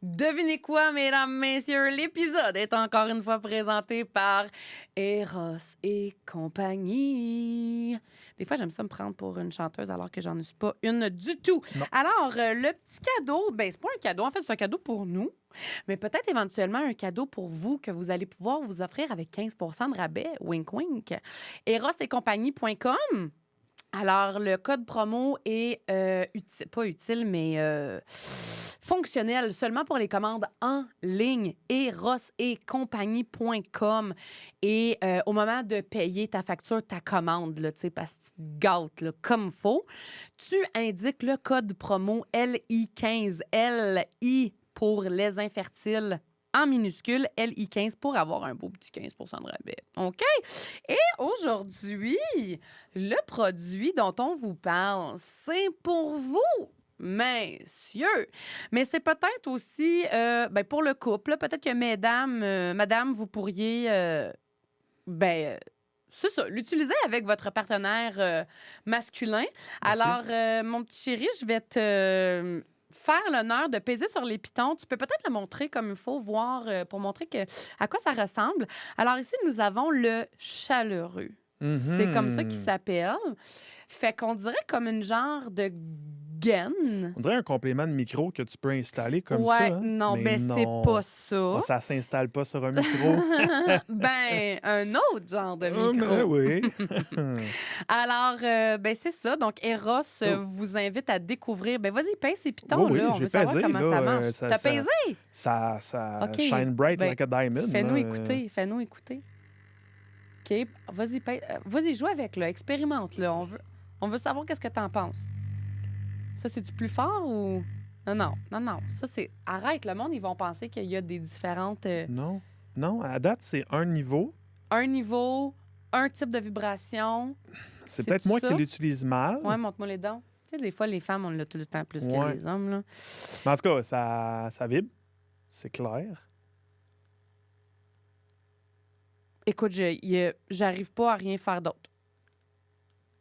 Devinez quoi, mesdames, messieurs, l'épisode est encore une fois présenté par Eros et compagnie. Des fois, j'aime ça me prendre pour une chanteuse alors que j'en suis pas une du tout. Non. Alors, le petit cadeau, ben c'est pas un cadeau, en fait, c'est un cadeau pour nous, mais peut-être éventuellement un cadeau pour vous que vous allez pouvoir vous offrir avec 15 de rabais, wink wink. Eros et compagnie.com. Alors, le code promo est pas utile, mais fonctionnel seulement pour les commandes en ligne. erosetcompagnie.com. Et au moment de payer ta facture, ta commande, là, parce que tu te gâtes là, comme faut, tu indiques le code promo LI15, LI pour les infertiles en minuscule, LI15 pour avoir un beau petit 15 de rabais. OK? Et aujourd'hui, le produit dont on vous parle, c'est pour vous, messieurs. Mais c'est peut-être aussi pour le couple. Peut-être que madame, vous pourriez... c'est ça, l'utiliser avec votre partenaire masculin. Merci. Alors, mon petit chéri, je vais te faire l'honneur de peser sur les pitons. Tu peux peut-être le montrer comme il faut, voir pour montrer à quoi ça ressemble. Alors ici, nous avons le chaleureux. C'est comme ça qu'il s'appelle. Fait qu'on dirait comme une genre de gaine. On dirait un complément de micro que tu peux installer comme ouais, ça. Hein? non, Mais ben c'est pas ça. Ah, ça s'installe pas sur un micro. ben, un autre genre de micro. Ben oui. Alors, c'est ça. Donc, Eros vous invite à découvrir. Ben, vas-y, pèse ces pitons, Oui, là. On j'ai veut savoir pesé, comment là, ça marche. ça- T'as ça- pesé? Ça OK. shine bright Ben, like a diamond. Fais-nous là. écouter. Fais-nous écouter. OK. Vas-y, vas-y, joue avec, là. Expérimente, là. On veut savoir qu'est-ce que t'en penses. Ça, c'est-tu plus fort ou... Non. Ça, c'est... Arrête, le monde, ils vont penser qu'il y a des différentes... Non, à date, c'est un niveau. Un niveau, un type de vibration. C'est peut-être moi ça? qui l'utilise mal. Ouais, montre-moi les dents. Tu sais, des fois, les femmes, on l'a tout le temps plus que les hommes, là. Mais en tout cas, ça vibre. C'est clair. Écoute, j'arrive pas à rien faire d'autre.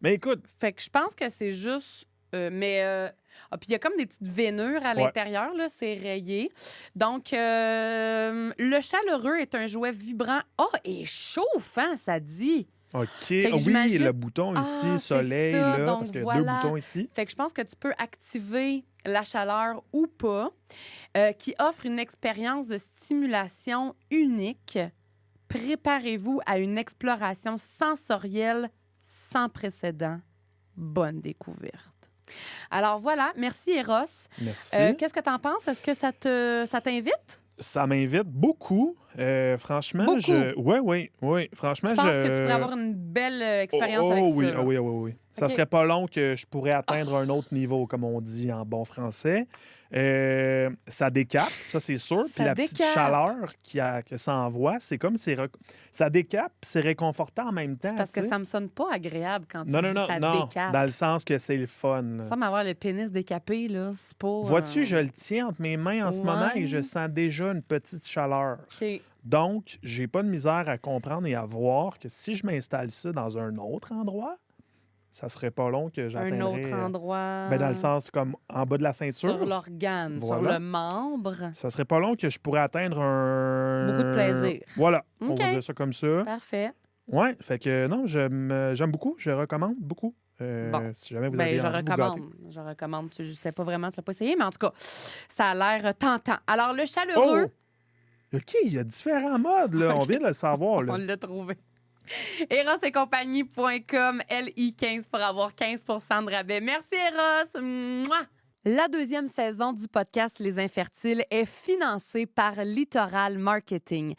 Mais écoute, Fait que je pense que c'est juste... puis il y a comme des petites veinures à l'intérieur, là, c'est rayé. Donc, le chaleureux est un jouet vibrant. Et chauffant, ça dit. OK. que Oui, j'imagine- le bouton ici, c'est soleil, ça. là, Donc, parce qu'il y a voilà. deux boutons ici. Fait que je pense que tu peux activer la chaleur ou pas, qui offre une expérience de stimulation unique. Préparez-vous à une exploration sensorielle sans précédent. Bonne découverte. Alors voilà, merci Eros. Merci. Qu'est-ce que tu en penses? Est-ce que ça t'invite? Ça m'invite beaucoup. Franchement, Beaucoup? Oui. Franchement, Je pense que tu pourrais avoir une belle expérience oh, avec oui, ça. oh, oui. Ça OK. serait pas long que je pourrais atteindre un autre niveau, comme on dit en bon français. Ça décape, ça c'est sûr. Puis la petite décape. chaleur que ça envoie, c'est comme ça décape, puis c'est réconfortant en même temps. C'est parce que tu sais. ça me sonne pas agréable quand tu Non, dis ça décape. dans le sens que c'est le fun. là. Ça m'avoir le pénis décapé, là, c'est pas... Vois-tu, je le tiens entre mes mains en ce Ouais. moment et je sens déjà une petite chaleur. OK. Donc, j'ai pas de misère à comprendre et à voir que si je m'installe ça dans un autre endroit, ça serait pas long que Un j'atteindrais... autre endroit... dans le sens comme en bas de la ceinture. Sur l'organe, sur Voilà. le membre. Ça serait pas long que je pourrais atteindre un... Beaucoup de plaisir. Voilà, on OK. va dire ça comme ça. Parfait. Ouais, fait que non, j'aime beaucoup, je recommande beaucoup. Bon. Si jamais vous Ben, avez je envie de vous recommande. Je recommande. Tu sais pas vraiment, tu l'as pas essayé, mais en tout cas, ça a l'air tentant. Alors, le chaleureux, gâter. Oh! OK, il y a différents modes, là. On vient de le savoir, là. on l'a trouvé. erosetcompagnie.com, LI15 pour avoir 15 de rabais. Merci, Eros. Mouah! La deuxième saison du podcast Les Infertiles est financée par Littoral Marketing.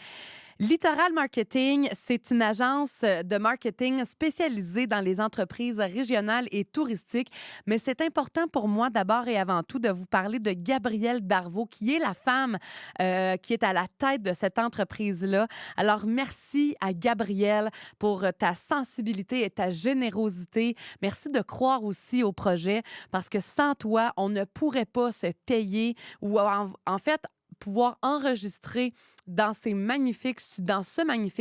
Littoral Marketing, c'est une agence de marketing spécialisée dans les entreprises régionales et touristiques. Mais c'est important pour moi d'abord et avant tout de vous parler de Gabrielle Darvaux, qui est la femme qui est à la tête de cette entreprise-là. Alors, merci à Gabrielle pour ta sensibilité et ta générosité. Merci de croire aussi au projet parce que sans toi, on ne pourrait pas se payer ou en fait, pouvoir enregistrer dans ce magnifique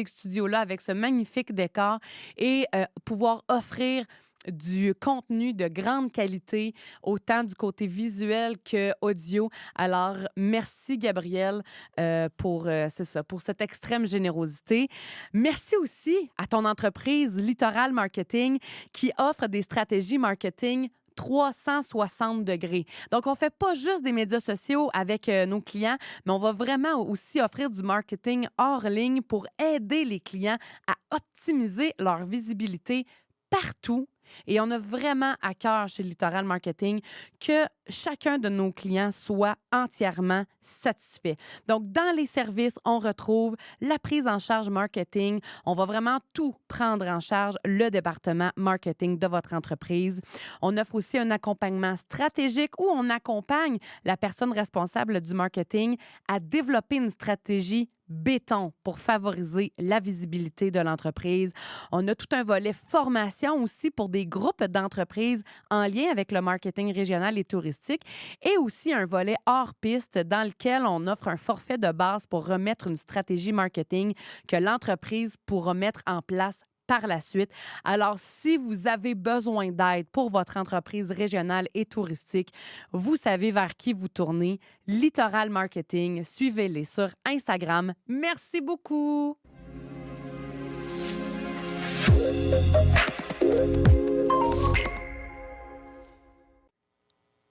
studio-là avec ce magnifique décor et pouvoir offrir du contenu de grande qualité, autant du côté visuel que audio. Alors, merci Gabrielle c'est ça, pour cette extrême générosité. Merci aussi à ton entreprise Littoral Marketing qui offre des stratégies marketing 360 degrés. Donc, on ne fait pas juste des médias sociaux avec nos clients, mais on va vraiment aussi offrir du marketing hors ligne pour aider les clients à optimiser leur visibilité partout. Et on a vraiment à cœur chez Littoral Marketing que chacun de nos clients soit entièrement satisfait. Donc, dans les services, on retrouve la prise en charge marketing. On va vraiment tout prendre en charge, le département marketing de votre entreprise. On offre aussi un accompagnement stratégique où on accompagne la personne responsable du marketing à développer une stratégie béton pour favoriser la visibilité de l'entreprise. On a tout un volet formation aussi pour des groupes d'entreprises en lien avec le marketing régional et touristique et aussi un volet hors piste dans lequel on offre un forfait de base pour remettre une stratégie marketing que l'entreprise pourra mettre en place par la suite. Alors, si vous avez besoin d'aide pour votre entreprise régionale et touristique, vous savez vers qui vous tournez. Littoral Marketing, suivez-les sur Instagram. Merci beaucoup!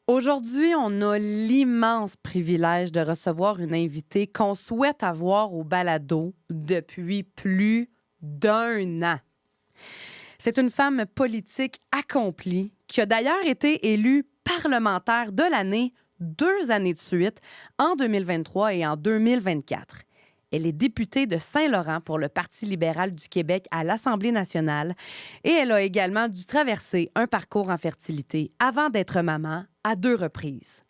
Aujourd'hui, on a l'immense privilège de recevoir une invitée qu'on souhaite avoir au balado depuis plus d'1 an. C'est une femme politique accomplie qui a d'ailleurs été élue parlementaire de l'année 2 années de suite, en 2023 et en 2024. Elle est députée de Saint-Laurent pour le Parti libéral du Québec à l'Assemblée nationale et elle a également dû traverser un parcours en fertilité avant d'être maman à 2 reprises.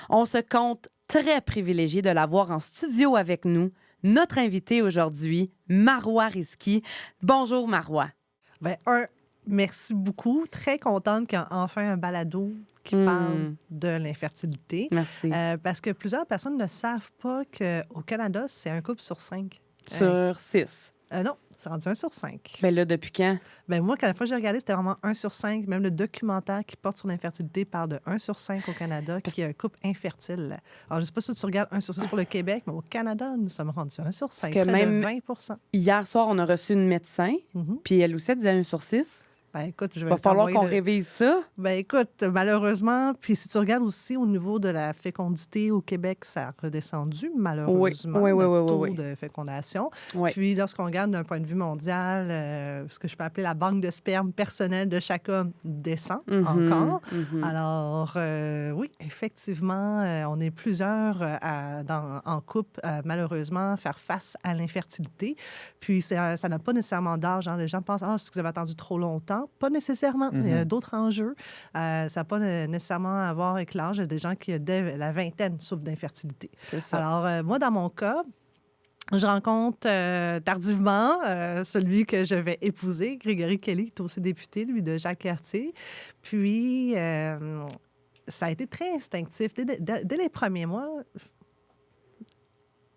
On se compte très privilégié de l'avoir en studio avec nous. Notre invitée aujourd'hui, Marois Risky. Bonjour, Marois. Bien, merci beaucoup. Très contente qu'il y ait enfin un balado qui parle de l'infertilité. Merci. Parce que plusieurs personnes ne savent pas qu'au Canada, c'est un couple sur 5. Sur 6. Non, c'est rendu 1 sur 5. Bien là, depuis quand? Bien, moi, quand la fois que j'ai regardé, c'était vraiment 1 sur 5. Même le documentaire qui porte sur l'infertilité parle de 1 sur 5 au Canada, qui est un couple infertile. Alors, je ne sais pas si tu regardes 1 sur 6 pour le Québec, mais au Canada, nous sommes rendus 1 sur 5, près même de 20 Hier soir, on a reçu une médecin, puis elle aussi, elle disait 1 sur 6. Ben, écoute, Il va falloir qu'on révise ça. Ben, écoute, malheureusement, puis si tu regardes aussi au niveau de la fécondité au Québec, ça a redescendu, malheureusement, le taux de fécondation. Oui. Puis lorsqu'on regarde d'un point de vue mondial, ce que je peux appeler la banque de sperme personnelle de chaque homme descend encore. Alors, oui, effectivement, on est plusieurs en couple, malheureusement, faire face à l'infertilité. Puis ça n'a pas nécessairement d'âge. Les gens pensent, est-ce que vous avez attendu trop longtemps? Pas nécessairement. Il y a d'autres enjeux. Ça n'a pas nécessairement à voir avec l'âge. Il y a des gens qui, dès la vingtaine, souffrent d'infertilité. Alors, moi, dans mon cas, je rencontre tardivement celui que je vais épouser, Grégory Kelly, qui est aussi député, lui, de Jacques-Cartier. Puis, ça a été très instinctif. Dès les premiers mois,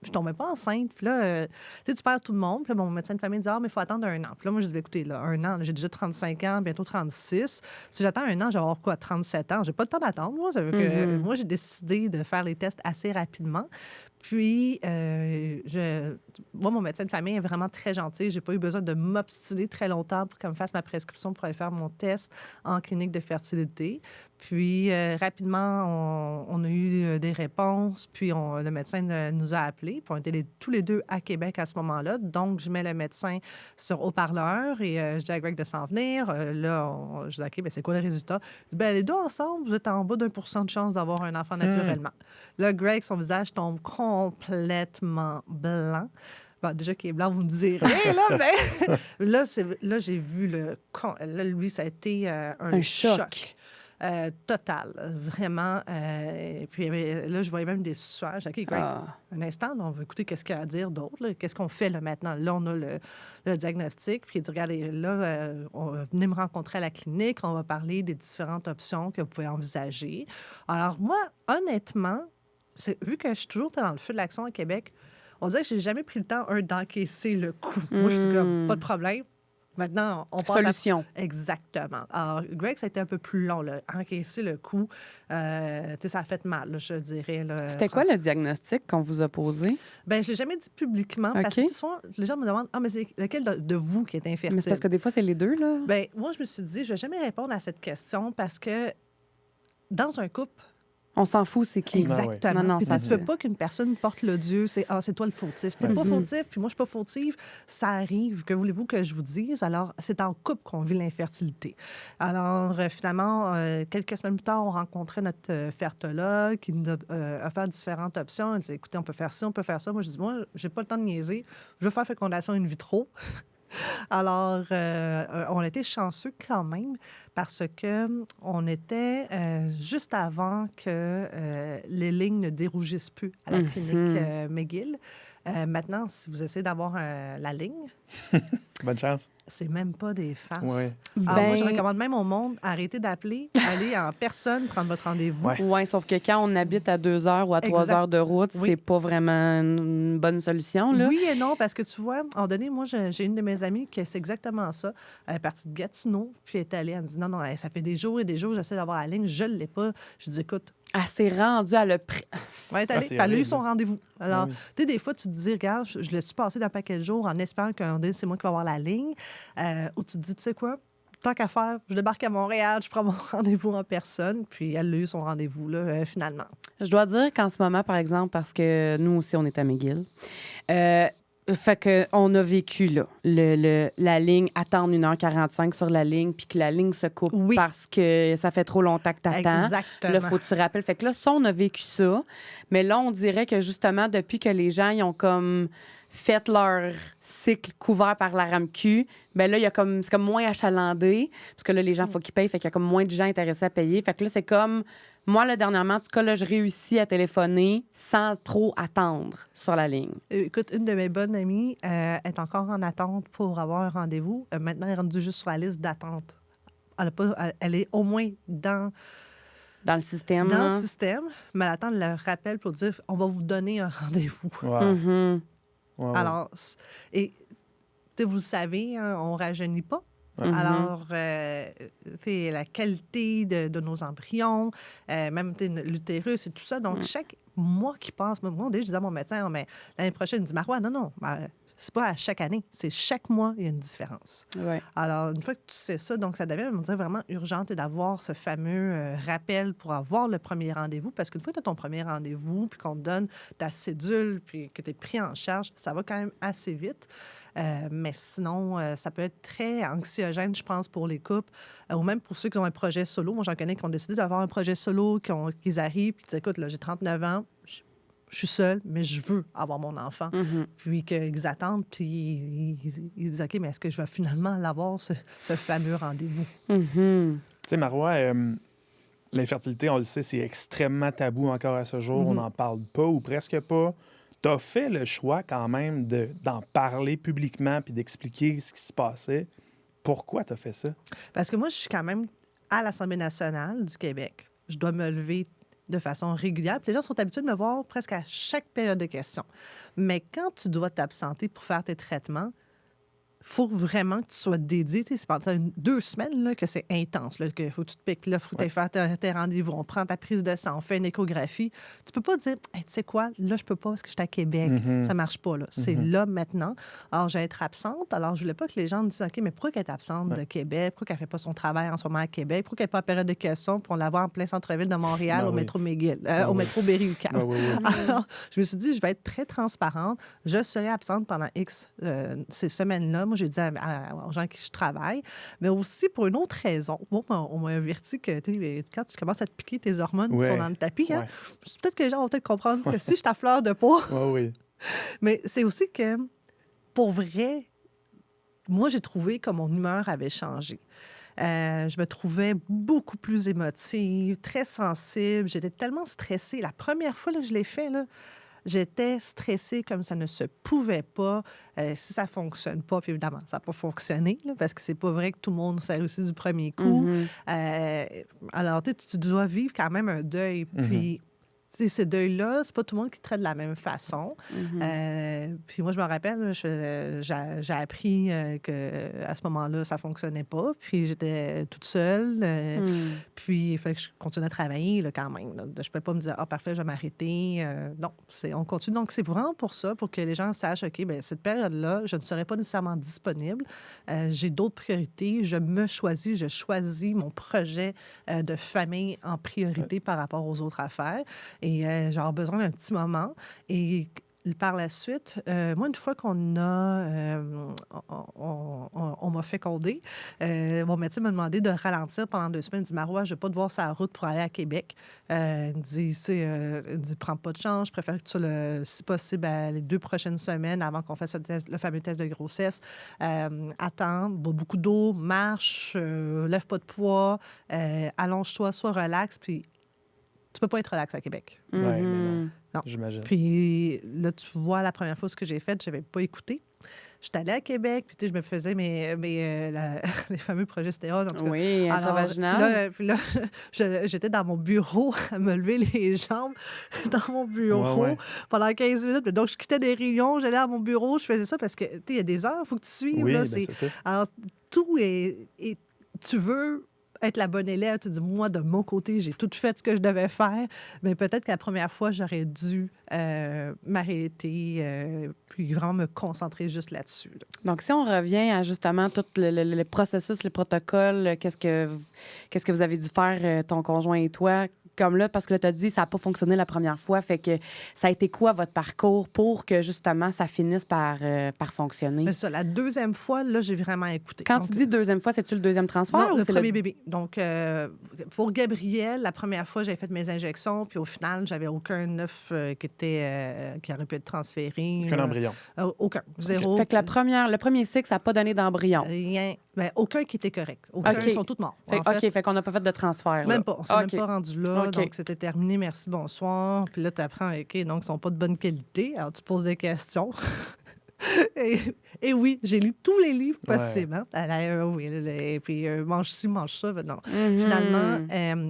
je tombais pas enceinte. Puis là, tu perds tout le monde. Puis là, mon médecin de famille dit, mais il faut attendre 1 an. Puis là, moi, je dis, écoutez, là, 1 an, j'ai déjà 35 ans, bientôt 36. Si j'attends 1 an, je vais avoir quoi, 37 ans? J'ai pas le temps d'attendre. Moi, ça veut que moi, j'ai décidé de faire les tests assez rapidement. Puis, moi, mon médecin de famille est vraiment très gentil. J'ai pas eu besoin de m'obstiner très longtemps pour qu'elle me fasse ma prescription pour aller faire mon test en clinique de fertilité. Puis, rapidement, on a eu des réponses. Puis, le médecin nous a appelés. Puis, on était tous les 2 à Québec à ce moment-là. Donc, je mets le médecin sur haut-parleur et je dis à Greg de s'en venir. Je dis, OK, bien, c'est quoi le résultat? Je dis, les 2 ensemble, vous êtes en bas d'1% de chance d'avoir un enfant naturellement. Là, Greg, son visage tombe complètement blanc. Bon, déjà qu'il est blanc, vous me direz, là, mais là, j'ai vu là, lui, ça a été un choc. Total, vraiment. Puis là, je voyais même des sueurs. J'ai dit, OK, Greg, un instant, là, on va écouter qu'est-ce qu'il y a à dire d'autre. Qu'est-ce qu'on fait là, maintenant? Là, on a le diagnostic. Puis il dit, regardez, là, venez me rencontrer à la clinique. On va parler des différentes options que vous pouvez envisager. Alors moi, honnêtement, vu que je suis toujours dans le feu de l'action à Québec, on dirait que j'ai jamais pris le temps, d'encaisser le coup. Moi, je suis comme, pas de problème. Maintenant, on passe Solution. Exactement. Alors, Greg, ça a été un peu plus long, là. Encaisser le coup, ça a fait mal, là, je dirais. Là. C'était quoi le diagnostic qu'on vous a posé? Ben, je ne l'ai jamais dit publiquement parce OK. que souvent, les gens me demandent mais c'est lequel de vous qui est infertile? Mais c'est parce que des fois, c'est les deux, là. Ben, moi, je me suis dit, je ne vais jamais répondre à cette question parce que dans un couple, On s'en fout, c'est qui? exactement. Non, non, Puis ça tu se ne veux pas qu'une personne porte l'odieux, c'est toi le fautif. Tu n'es Ouais, pas c'est ça. fautif, puis moi, je suis pas fautive. Ça arrive. Que voulez-vous que je vous dise? Alors, c'est en couple qu'on vit l'infertilité. Alors, finalement, quelques semaines plus tard, on rencontrait notre fertologue qui nous a offert différentes options. Elle disait, écoutez, on peut faire ci, on peut faire ça. Moi, je dis, moi, j'ai pas le temps de niaiser. Je veux faire fécondation in vitro. Alors, on a été chanceux quand même parce que on était juste avant que les lignes ne dérougissent plus à la clinique McGill. Maintenant, si vous essayez d'avoir la ligne, Bonne chance. c'est même pas des farces. Ouais. Alors, moi, je Ben- recommande même au monde, arrêtez d'appeler, allez en personne prendre votre rendez-vous. Ouais. Oui, sauf que quand on habite à 2 heures ou à 3 Exact. heures de route, Oui. c'est pas vraiment une bonne solution, là. Oui et non, parce que tu vois, à un moment donné, moi, j'ai une de mes amies qui c'est exactement ça. Elle est partie de Gatineau, puis elle est allée, elle me dit non, ça fait des jours et des jours, j'essaie d'avoir la ligne, je ne l'ai pas. Je dis écoute, Elle s'est rendue à le prix. elle est allée, c'est puis elle a eu horrible. son rendez-vous. Alors, Oui. tu sais, des fois, tu te dis, regarde, je laisse-tu passer d'un paquet de jours en espérant qu'un moment donné, c'est moi qui vais avoir la ligne, ou tu te dis, tu sais quoi, tant qu'à faire, je débarque à Montréal, je prends mon rendez-vous en personne, puis elle a eu son rendez-vous, là, finalement. Je dois dire qu'en ce moment, par exemple, parce que nous aussi, on est à McGill, fait qu'on a vécu là, la ligne, attendre 1h45 sur la ligne, puis que la ligne se coupe Oui. parce que ça fait trop longtemps que t'attends. Exactement. Là, faut que tu rappelles. Fait que là, ça, on a vécu ça. Mais là, on dirait que justement, depuis que les gens, ils ont comme fait leur cycle couvert par la RAMQ, ben là, c'est comme moins achalandé. Parce que là, les gens, faut qu'ils payent. Fait qu'il y a comme moins de gens intéressés à payer. Fait que là, c'est comme... Moi, là, dernièrement, en tout cas, là, je réussis à téléphoner sans trop attendre sur la ligne. Écoute, une de mes bonnes amies est encore en attente pour avoir un rendez-vous. Maintenant, elle est rendue juste sur la liste d'attente. Elle est au moins dans Dans le système, le là. système, mais elle attend le rappel pour dire on va vous donner un rendez-vous. Wow. Mhm. Ouais. Alors, et vous le savez, hein, on ne rajeunit pas. Ouais. Alors, la qualité de nos embryons, même l'utérus et tout ça. Donc, chaque mois qui passe, moi, je disais à mon médecin, mais l'année prochaine, il me dit, Marois, non, c'est pas à chaque année, c'est chaque mois, il y a une différence. Ouais. Alors, une fois que tu sais ça, donc ça devient, on dirait, vraiment urgent d'avoir ce fameux rappel pour avoir le premier rendez-vous. Parce qu'une fois que tu as ton premier rendez-vous, puis qu'on te donne ta cédule, puis que tu es pris en charge, ça va quand même assez vite. Mais sinon, ça peut être très anxiogène, je pense, pour les couples, ou même pour ceux qui ont un projet solo. Moi, j'en connais qui ont décidé d'avoir un projet solo, qu'ils arrivent, puis ils disent, écoute, là, j'ai 39 ans, je suis seule, mais je veux avoir mon enfant. Mhm. Puis qu'ils attendent, puis ils disent, OK, mais est-ce que je vais finalement l'avoir, ce fameux rendez-vous? Mhm. Tu sais, Marois, l'infertilité, on le sait, c'est extrêmement tabou encore à ce jour. On n'en parle pas ou presque pas. Tu as fait le choix quand même d'en parler publiquement puis d'expliquer ce qui se passait. Pourquoi tu as fait ça? Parce que moi, je suis quand même à l'Assemblée nationale du Québec. Je dois me lever de façon régulière. Puis les gens sont habitués de me voir presque à chaque période de questions. Mais quand tu dois t'absenter pour faire tes traitements, il faut vraiment que tu sois dédié. C'est pendant 2 semaines là, que c'est intense, qu'il faut que tu te piques, il faut que tu ailles faire tes rendez-vous, on prend ta prise de sang, on fait une échographie. Tu peux pas dire, hey, tu sais quoi, là, je peux pas parce que je suis à Québec. Ça marche pas, là. C'est là, maintenant. Alors, je vais être absente. Alors, je voulais pas que les gens me disent, OK, mais pourquoi elle est absente de Québec? Pourquoi elle fait pas son travail en ce moment à Québec? Pourquoi elle n'est pas en période de questions pour l'avoir en plein centre-ville de Montréal, Ben au oui. métro McGill, au métro Berry-UQAM? Ben oui, oui. Alors, je me suis dit, je vais être très transparente. Je serai absente pendant X ces semaines-là. Moi, j'ai dit aux gens avec qui je travaille, mais aussi pour une autre raison. Bon, on m'a averti que quand tu commences à te piquer tes hormones qui sont dans le tapis, hein, peut-être que les gens vont peut-être comprendre que si je suis à fleur de peau, Oui. mais c'est aussi que, pour vrai, moi, j'ai trouvé que mon humeur avait changé. Je me trouvais beaucoup plus émotive, très sensible. J'étais tellement stressée. La première fois là, que je l'ai fait, là, j'étais stressée comme ça ne se pouvait pas. Si ça ne fonctionne pas, puis évidemment, ça n'a pas fonctionné, là, parce que c'est pas vrai que tout le monde s'est réussi du premier coup. Mhm. Alors, tu dois vivre quand même un deuil. Puis, ces deuils-là, c'est pas tout le monde qui traite de la même façon. Puis moi, je me rappelle, j'ai appris qu'à ce moment-là, ça fonctionnait pas. Puis j'étais toute seule. Puis il fallait que je continue à travailler là, quand même. Là. Je ne pouvais pas me dire, ah, parfait, je vais m'arrêter. Non, on continue. Donc, c'est vraiment pour ça, pour que les gens sachent, OK, bien, cette période-là, je ne serai pas nécessairement disponible. J'ai d'autres priorités. Je choisis mon projet de famille en priorité par rapport aux autres affaires. Et j'ai besoin d'un petit moment. Et par la suite, moi, une fois qu'on a... on m'a fécondé, mon médecin m'a demandé de ralentir pendant 2 semaines. Il dit, Marois, je ne vais pas te voir sur la route pour aller à Québec. Il dit, prends pas de chance. Je préfère que tu si possible, les 2 prochaines semaines avant qu'on fasse le fameux test de grossesse. Attends, bois beaucoup d'eau, marche, lève pas de poids, allonge-toi, sois relax, puis tu peux pas être relax à Québec. Oui, mais Non. j'imagine. Puis là, tu vois, la première fois, ce que j'ai fait, je n'avais pas écouté. J'étais allée à Québec, puis tu sais, je me faisais les fameux progestérone. En tout cas. Oui, intravaginal. Puis là, j'étais dans mon bureau à me lever les jambes dans mon bureau pendant 15 minutes. Donc, je quittais des réunions, j'allais à mon bureau, je faisais ça parce que, tu sais, il y a des heures, il faut que tu suives. Oui, là, c'est ça. Alors, tout est... Tu veux être la bonne élève, tu dis, moi, de mon côté, j'ai tout fait ce que je devais faire, mais peut-être que la première fois, j'aurais dû m'arrêter puis vraiment me concentrer juste là-dessus. Là. Donc, si on revient à justement tout le processus, le protocole, qu'est-ce que vous avez dû faire, ton conjoint et toi, comme là, parce que là, tu as dit ça n'a pas fonctionné la première fois, fait que ça a été quoi votre parcours pour que justement ça finisse par fonctionner? Mais ça, la deuxième fois, là, j'ai vraiment écouté. Quand tu dis deuxième fois, c'est-tu le deuxième transfert? Non, ou le c'est premier bébé. Donc, pour Gabriel, la première fois, j'avais fait mes injections, puis au final, j'avais aucun œuf qui aurait pu être transféré. Aucun embryon. Aucun. Zéro. Fait que le premier cycle, ça n'a pas donné d'embryon. Rien. Ben, aucun qui était correct. Aucun, ils sont tous morts. Fait qu'on n'a pas fait de transfert. Même pas. On s'est même pas rendu là. OK. Donc, c'était terminé. Merci, bonsoir. Puis là, tu apprends, OK, donc, ils sont pas de bonne qualité. Alors, tu poses des questions. Et oui, j'ai lu tous les livres possibles. Et puis, mange ci, mange ça. Non. Finalement,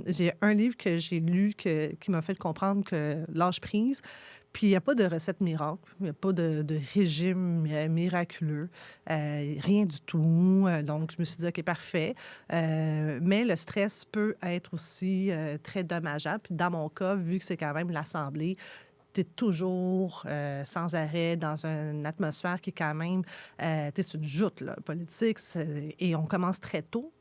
j'ai un livre que j'ai lu qui m'a fait comprendre que l'âge prise, puis il n'y a pas de recette miracle, il n'y a pas de régime miraculeux, rien du tout. Donc, je me suis dit, OK, parfait. Mais le stress peut être aussi très dommageable. Puis dans mon cas, vu que c'est quand même l'Assemblée, tu es toujours sans arrêt dans une atmosphère qui est quand même... c'est une joute là, politique, et on commence très tôt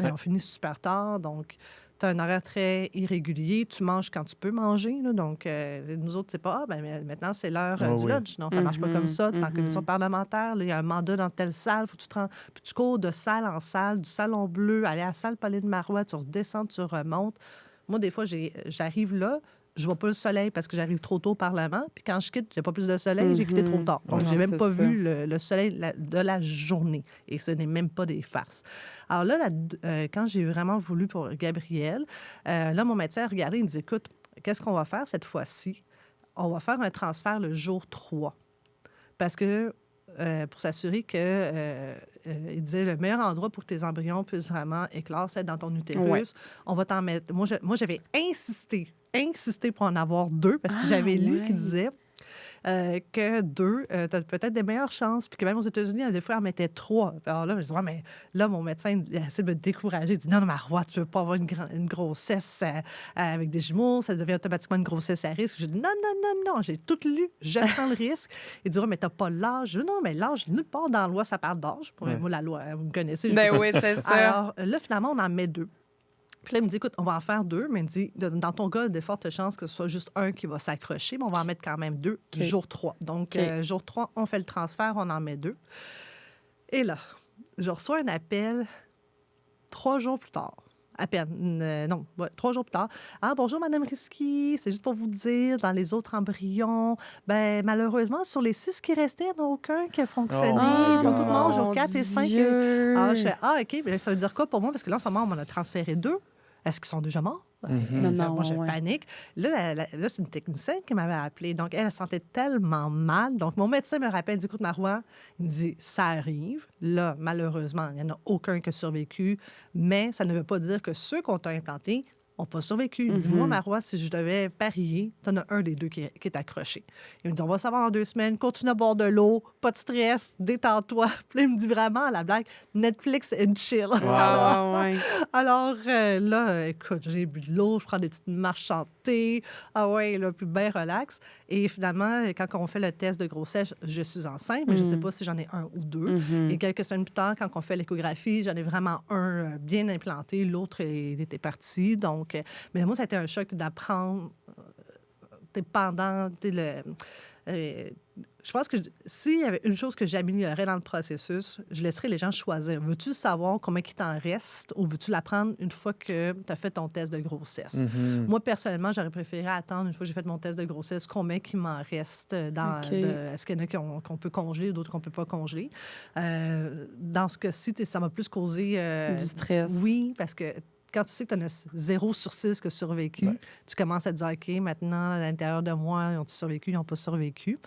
et on finit super tard. Donc, tu as un horaire très irrégulier. Tu manges quand tu peux manger. Là, donc, nous autres, c'est pas, maintenant, c'est l'heure du lunch. Non, ça marche pas comme ça. Tu es en commission parlementaire. Il y a un mandat dans telle salle. Faut que tu te puis tu cours de salle en salle, du salon bleu, aller à la salle Pauline-Marois, tu redescends, tu remontes. Moi, des fois, j'arrive là, je vois pas le soleil parce que j'arrive trop tôt au Parlement. Puis quand je quitte, il n'y a pas plus de soleil, j'ai quitté trop tard. Donc, j'ai même pas vu le soleil de la journée. Et ce n'est même pas des farces. Alors là, quand j'ai vraiment voulu pour Gabriel, là, mon médecin a regardé, il me dit, écoute, qu'est-ce qu'on va faire cette fois-ci? On va faire un transfert le jour 3. Parce que pour s'assurer que, il disait, le meilleur endroit pour que tes embryons puissent vraiment éclore, c'est dans ton utérus. On va t'en mettre... Moi, j'avais insisté pour en avoir 2 parce que j'avais lu qui disait que 2, tu as peut-être des meilleures chances. Puis que même aux États-Unis, des fois, on mettait 3. Alors là, je dis, mais là, mon médecin il essaie de me décourager. Il dit, non, Marois, tu veux pas avoir une grossesse avec des jumeaux, ça devient automatiquement une grossesse à risque. Je dis, non, j'ai tout lu, je prends le risque. Il dit, mais t'as pas l'âge. Je dis, non, mais l'âge, nulle part dans la loi, ça parle d'âge. Moi, la loi, vous me connaissez. Oui, c'est ça. Alors là, finalement, on en met 2. Puis là, il me dit, écoute, on va en faire 2, mais il me dit, dans ton cas, il y a de fortes chances que ce soit juste un qui va s'accrocher, mais on va en mettre quand même 2, jour 3. Donc, jour 3, on fait le transfert, on en met 2. Et là, je reçois un appel 3 jours plus tard. À peine, 3 jours plus tard. Ah, bonjour, Madame Risky, c'est juste pour vous dire, dans les autres embryons, malheureusement, sur les 6 qui restaient, il n'y en a aucun qui a fonctionné. Ils sont tous morts, jour 4 et 5. Je fais, OK, mais ça veut dire quoi pour moi? Parce que là, en ce moment, on m'en a transféré 2. Est-ce qu'ils sont déjà morts? Non, moi, je panique. Là, c'est une technicienne qui m'avait appelée. Donc, elle sentait tellement mal. Donc, mon médecin me rappelle, il dit, écoute, Marois, il me dit, ça arrive. Là, malheureusement, il n'y en a aucun qui a survécu. Mais ça ne veut pas dire que ceux qu'on t'a implantés n'ont pas survécu. Il me dit, moi, Marois, si je devais parier, tu en as un des deux qui est accroché. Il me dit, on va savoir dans 2 semaines, continue à boire de l'eau, pas de stress, détends-toi. Puis là, il me dit vraiment à la blague, Netflix and chill. Alors là, écoute, j'ai bu de l'eau, je prends des petites marches chantées. Ah ouais, là, puis bien relax. Et finalement, quand on fait le test de grossesse, je suis enceinte, mais je ne sais pas si j'en ai 1 ou 2. Et quelques semaines plus tard, quand on fait l'échographie, j'en ai vraiment un bien implanté, l'autre était parti. Donc, mais moi, ça a été un choc d'apprendre pendant je pense que s'il y avait une chose que j'améliorerais dans le processus, je laisserais les gens choisir. Veux-tu savoir combien il t'en reste ou veux-tu l'apprendre une fois que tu as fait ton test de grossesse? Moi, personnellement, j'aurais préféré attendre une fois que j'ai fait mon test de grossesse combien il m'en reste. Est-ce qu'il y en a qu'on peut congeler ou d'autres qu'on ne peut pas congeler? Dans ce cas-ci, ça m'a plus causé... du stress. Oui, parce que quand tu sais que tu en as 0 sur 6 qui a survécu, tu commences à te dire, OK, maintenant, à l'intérieur de moi, ils ont survécu, ils n'ont pas survécu.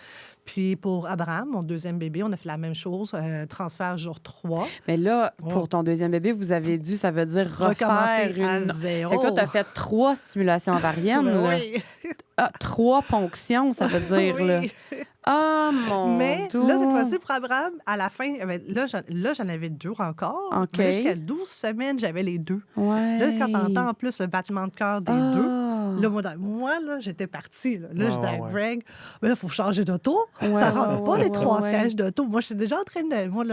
Puis pour Abraham, mon deuxième bébé, on a fait la même chose, transfert jour 3. Mais là, pour ton deuxième bébé, vous avez dû, ça veut dire recommencer à 0. Fait que toi, tu as fait 3 stimulations ovariennes. Oui. 3 ponctions, ça veut dire. Oui. Là. Ah, mon Mais Dieu. là, cette fois-ci, pour Abraham, à la fin, là, j'en avais 2 encore. OK. Mais jusqu'à 12 semaines, j'avais les 2. Ouais. Là, quand t'entends en plus le battement de cœur des 2, là, moi, là, j'étais partie. Là, je disais à Greg, mais là, il faut changer d'auto. Ça rentre pas les 3 sièges d'auto. Moi, j'étais déjà en train de... Moi,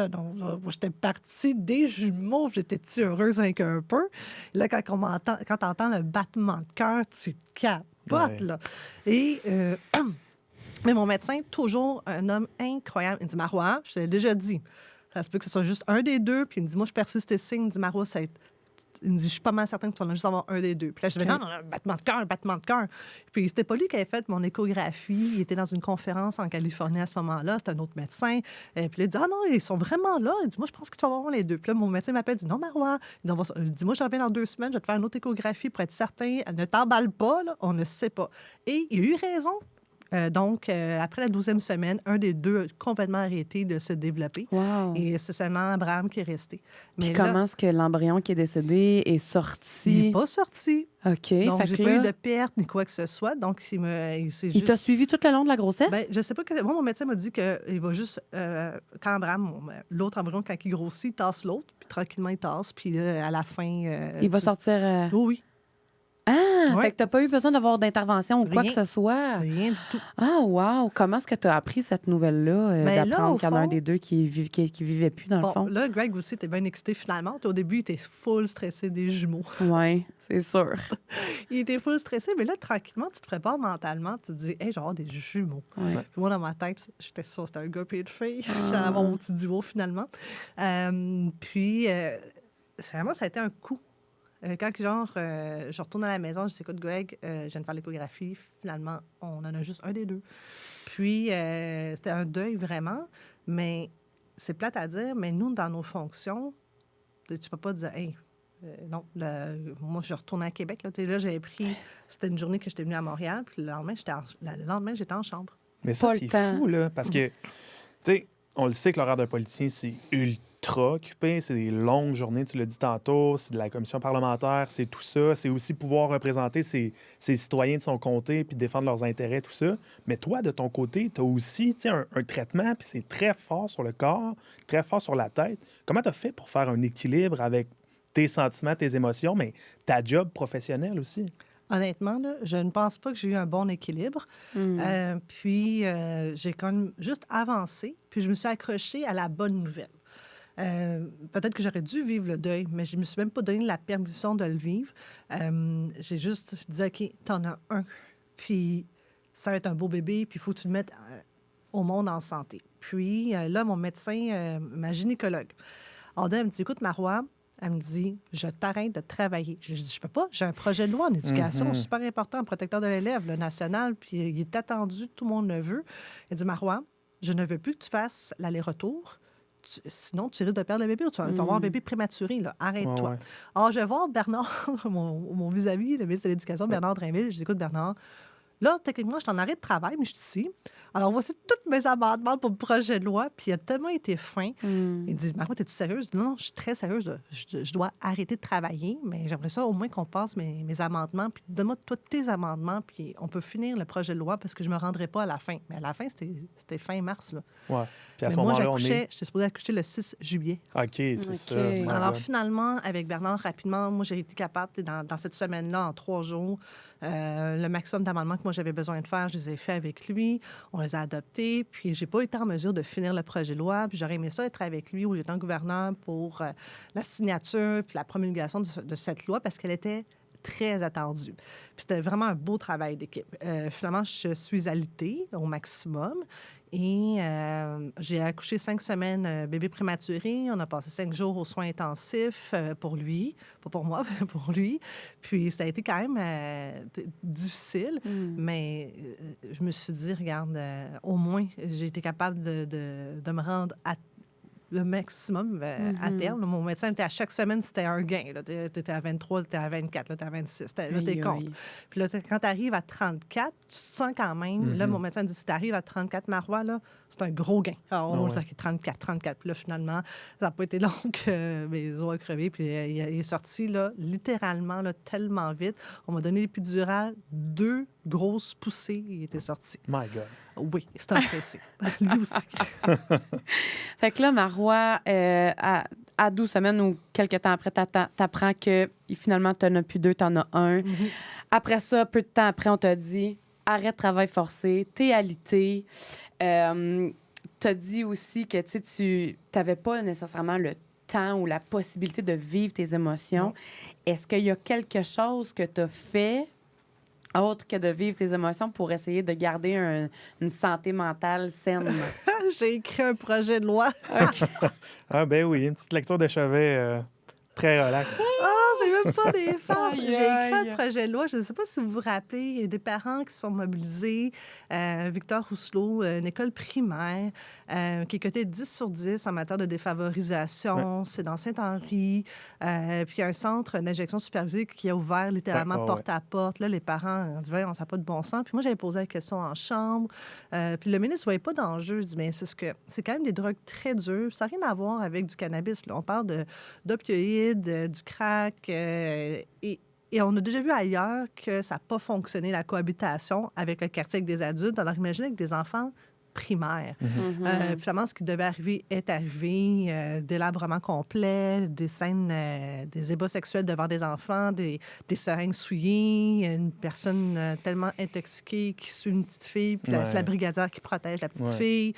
j'étais partie des jumeaux. J'étais-tu heureuse avec un peu? Là, quand t'entends le battement de cœur, tu capotes, là. Et... mais mon médecin, toujours un homme incroyable, il me dit, Marois, je te l'ai déjà dit, ça se peut que ce soit juste un des 2. Puis il me dit, moi, je persiste et signe. Il me dit, Marois, il me dit, je suis pas mal certaine que tu vas juste avoir un des 2. Puis là, je dis, non, un battement de cœur. Puis c'était pas lui qui avait fait mon échographie. Il était dans une conférence en Californie à ce moment-là. C'était un autre médecin. Et puis là, il dit, ah non, ils sont vraiment là. Il dit, moi, je pense que tu vas avoir les 2. Puis là, mon médecin m'appelle, il dit, non, Marois. Il dit, moi, je reviens dans 2 semaines, je vais te faire une autre échographie pour être certain. Ne t'emballe pas, là, on ne sait pas. Et il a eu raison. Donc, après la 12e semaine, un des 2 a complètement arrêté de se développer. Wow. Et c'est seulement Abraham qui est resté. Puis comment est-ce que l'embryon qui est décédé est sorti? Il n'est pas sorti. OK. Donc, j'ai pas eu de perte ni quoi que ce soit. Donc, il t'a suivi tout le long de la grossesse? Ben, je sais pas. Moi, mon médecin m'a dit qu'il va juste... quand Abraham, l'autre embryon, quand il grossit, il tasse l'autre. Puis tranquillement, il tasse. Puis à la fin... il va sortir... Oui. Ah! Fait que t'as pas eu besoin d'avoir d'intervention ou quoi que ce soit? Rien du tout. Ah, wow! Comment est-ce que tu as appris cette nouvelle-là, d'apprendre qu'il y en a un des 2 qui vivait plus, dans le fond? Là, Greg aussi était bien excité finalement. Au début, il était full stressé des jumeaux. Oui, c'est sûr. Il était full stressé, mais là, tranquillement, tu te prépares mentalement. Tu te dis, hey, j'ai avoir des jumeaux. Ouais. Puis moi, dans ma tête, j'étais sûre que c'était un gars et une fille. J'allais avoir mon petit duo finalement. Puis, vraiment, ça a été un coup. Quand, je retourne à la maison, je dis, écoute, Greg, je viens de faire l'échographie. Finalement, on en a juste un des 2. Puis, c'était un deuil vraiment. Mais c'est plate à dire, mais nous, dans nos fonctions, tu peux pas dire, hey, non, moi, je retournais à Québec. Là, j'avais pris... C'était une journée que j'étais venue à Montréal. Puis le lendemain, j'étais en chambre. Mais ça, c'est fou, là, parce que, tu sais, on le sait que l'horaire d'un politicien, c'est ultra occupé. C'est des longues journées, tu l'as dit tantôt. C'est de la commission parlementaire, c'est tout ça. C'est aussi pouvoir représenter ses citoyens de son comté puis défendre leurs intérêts, tout ça. Mais toi, de ton côté, tu as aussi un traitement, puis c'est très fort sur le corps, très fort sur la tête. Comment tu as fait pour faire un équilibre avec tes sentiments, tes émotions, mais ta job professionnelle aussi? Honnêtement, là, je ne pense pas que j'ai eu un bon équilibre. Puis, j'ai quand même juste avancé, puis je me suis accrochée à la bonne nouvelle. Peut-être que j'aurais dû vivre le deuil, mais je ne me suis même pas donné la permission de le vivre. J'ai juste dit, OK, t'en as un, puis ça va être un beau bébé, puis il faut que tu le mettes au monde en santé. Puis là, mon médecin, ma gynécologue, elle me dit, écoute, Marois, elle me dit, je t'arrête de travailler. Je dis, je peux pas, j'ai un projet de loi en éducation super important, protecteur de l'élève, le national, puis il est attendu, tout le monde le veut. Elle dit, Marois, je ne veux plus que tu fasses l'aller-retour. Sinon, tu risques de perdre le bébé ou tu vas avoir un bébé prématuré. Là. Arrête-toi. Ouais. Alors, je vais voir Bernard, mon vis-à-vis, le ministre de l'Éducation, Bernard Drainville. Je dis, écoute, Bernard, Là, techniquement, je suis en arrêt de travail, mais je suis ici. Alors, voici tous mes amendements pour le projet de loi. Puis, il a tellement été fin. Il dit, Marois, es-tu sérieuse? Non, non, je suis très sérieuse. Là. Je dois arrêter de travailler, mais j'aimerais ça au moins qu'on passe mes amendements. Puis, donne-moi tous tes amendements, puis on peut finir le projet de loi parce que je ne me rendrai pas à la fin. Mais à la fin, c'était fin mars. Là. Ouais. Puis à ce Mais moi, moment-là, on est. j'étais supposée accoucher le 6 juillet. OK, c'est OK. ça. My Alors, God. finalement, avec Bernard, rapidement, moi, j'ai été capable, dans cette semaine-là, en 3 jours, le maximum d'amendements que moi, j'avais besoin de faire, je les ai faits avec lui. On les a adoptés. Puis, j'ai pas été en mesure de finir le projet de loi. Puis, j'aurais aimé ça être avec lui au lieutenant-gouverneur pour la signature puis la promulgation de cette loi parce qu'elle était très attendue. Puis c'était vraiment un beau travail d'équipe. Finalement, je suis alitée au maximum et j'ai accouché 5 semaines bébé prématuré. On a passé 5 jours aux soins intensifs pour lui, pas pour moi, mais pour lui. Puis ça a été quand même difficile, mais je me suis dit, regarde, au moins, j'ai été capable de me rendre à le maximum à terme. Mon médecin était à chaque semaine, c'était un gain. Tu étais à 23, tu étais à 24, là, tu es à 26. Là, tu es contre. Puis là, quand tu arrives à 34, tu te sens quand même. Là, mon médecin dit si tu arrives à 34, Marois, là, c'est un gros gain. Alors, on dit 34. Puis là, finalement, ça n'a pas été long que mes os ont crevé. Puis il est sorti, là, littéralement, là, tellement vite. On m'a donné l'épidural, 2 grosses poussées. Il était sorti. My God. Oui, c'est un pressé. Lui aussi. Fait que là, Marois, à 12 semaines ou quelques temps après, t'apprends que finalement, t'en as plus 2, t'en as 1. Après ça, peu de temps après, on t'a dit arrête travail forcé, t'es alité. T'as dit aussi que tu n'avais pas nécessairement le temps ou la possibilité de vivre tes émotions. Non. Est-ce qu'il y a quelque chose que tu as fait autre que de vivre tes émotions pour essayer de garder une santé mentale saine? J'ai écrit un projet de loi. Ah, ben oui, une petite lecture de chevet très relax. Ah, c'est même pas des farces. Aïe, J'ai écrit aïe. un projet de loi. Je ne sais pas si vous vous rappelez, il y a des parents qui sont mobilisés. Victor Rousselot, une école primaire qui est cotée 10 sur 10 en matière de défavorisation. C'est dans Saint-Henri. Puis il y a un centre d'injection supervisée qui a ouvert littéralement porte à porte. Là, les parents ont dit, on n'a pas de bon sens. Puis moi, j'avais posé la question en chambre. Puis le ministre ne voyait pas d'enjeu. Je dis, mais c'est quand même des drogues très dures. Ça n'a rien à voir avec du cannabis. Là. On parle d'opioïdes, du crack. Et on a déjà vu ailleurs que ça n'a pas fonctionné, la cohabitation avec le quartier avec des adultes. Alors, imaginez avec des enfants primaires. Finalement, ce qui devait arriver est arrivé. Délabrement complet, des scènes, des ébats sexuels devant des enfants, des seringues souillées, une personne tellement intoxiquée qui suit une petite fille, puis c'est la brigadière qui protège la petite fille.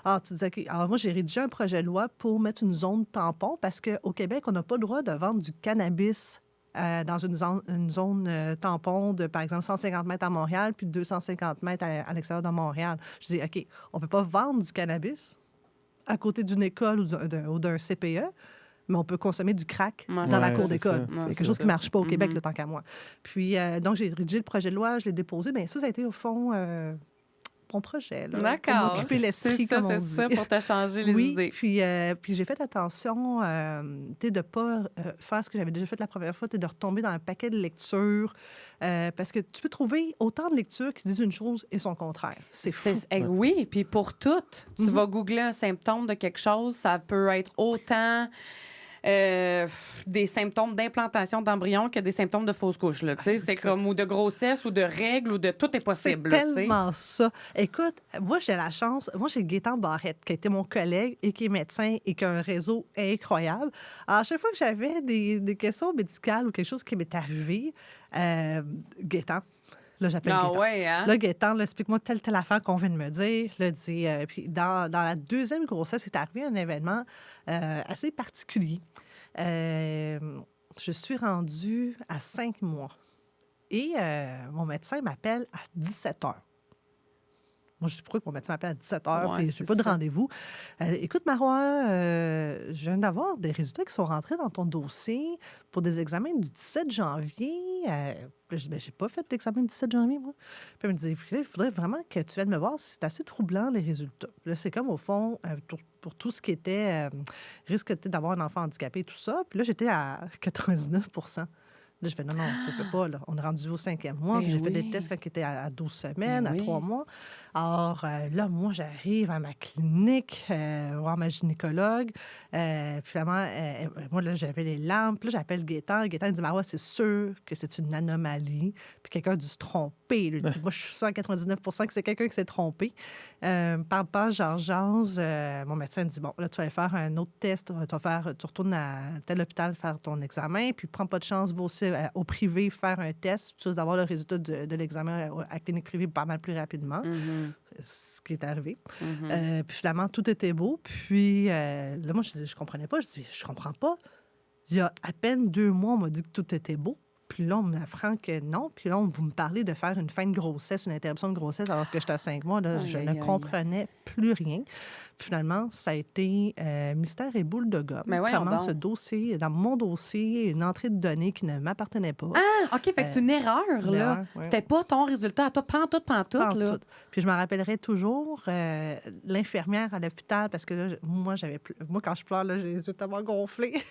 Alors, tu disais, alors moi, j'ai rédigé un projet de loi pour mettre une zone tampon parce qu'au Québec, on n'a pas le droit de vendre du cannabis dans une zone tampon de, par exemple, 150 mètres à Montréal puis 250 mètres à l'extérieur de Montréal. Je dis, OK, on ne peut pas vendre du cannabis à côté d'une école ou d'un CPE, mais on peut consommer du crack dans la cour d'école. C'est quelque chose qui ne marche pas au Québec, le tant qu'à moi. Puis, donc, j'ai rédigé le projet de loi, je l'ai déposé. Bien, ça a été, au fond, mon projet. Là, D'accord. pour m'occuper l'esprit, C'est comme on dit. ça, pour te changer les idées. Puis j'ai fait attention de ne pas faire ce que j'avais déjà fait la première fois, de retomber dans un paquet de lectures. Parce que tu peux trouver autant de lectures qui disent une chose et son contraire. C'est fou. Oui, puis pour toutes, tu vas googler un symptôme de quelque chose, ça peut être autant des symptômes d'implantation d'embryon que des symptômes de fausse couche. Là, c'est comme ou de grossesse ou de règles ou de tout est possible. C'est tellement ça. Écoute, moi, j'ai la chance. Moi, j'ai Gaétan Barrette, qui a été mon collègue et qui est médecin et qui a un réseau incroyable. Alors, à chaque fois que j'avais des questions médicales ou quelque chose qui m'est arrivé, Gaétan, là, j'appelle Gaétan. Ouais, hein? Là, Gaétan, explique-moi telle affaire qu'on vient de me dire. Là, dit, puis dans la deuxième grossesse, c'est arrivé un événement assez particulier. Je suis rendue à 5 mois. Et mon médecin m'appelle à 17 heures. Moi, je dis pourquoi mon médecin m'appelle à 17 heures, puis je n'ai pas de rendez-vous. Écoute, Marois, je viens d'avoir des résultats qui sont rentrés dans ton dossier pour des examens du 17 janvier. Je dis, j'ai pas fait l'examen du 17 janvier, moi. Puis elle me dit, il faudrait vraiment que tu viennes me voir. C'est assez troublant, les résultats. Là, c'est comme, au fond, pour tout ce qui était risque d'avoir un enfant handicapé et tout ça. Puis là, j'étais à 99 % Là, je fais, non, ça se peut pas. Là. On est rendu au 5e mois. Ben Puis j'ai fait oui. des tests quand il était à 12 semaines, Ben à oui. 3 mois. Alors là, moi, j'arrive à ma clinique, voir ma gynécologue. Puis finalement, moi, là, j'avais les larmes. Puis là, j'appelle Gaétan. Gaétan, il dit, Marois, c'est sûr que c'est une anomalie. Puis quelqu'un a dû se tromper. Il dit, moi, je suis sûre à 99 que c'est quelqu'un qui s'est trompé. Par j'en mon médecin me dit, bon, là, tu vas aller faire un autre test. Tu retournes à tel hôpital faire ton examen. Puis prends pas de chance, va aussi au privé faire un test. Tu risques d'avoir le résultat de l'examen à la clinique privée pas mal plus rapidement. Ce qui est arrivé. Puis finalement, tout était beau. Puis là, moi, je comprenais pas. Je dis, je comprends pas. Il y a à peine 2 mois, on m'a dit que tout était beau. Puis là, on m'apprend que non. Puis là, vous me parlez de faire une fin de grossesse, une interruption de grossesse, alors que j'étais à 5 mois. Là, je ne comprenais plus rien. Puis finalement, ça a été mystère et boule de gomme. Mais voyons Comment donc. ce dossier, dans mon dossier, une entrée de données qui ne m'appartenait pas. Ah, OK, fait que c'est une erreur, une là. erreur, ouais. C'était pas ton résultat à toi, pantoute, là. Pantoute. Puis je me rappellerai toujours l'infirmière à l'hôpital, parce que là, moi, quand je pleure, là, j'ai les yeux tellement gonflés.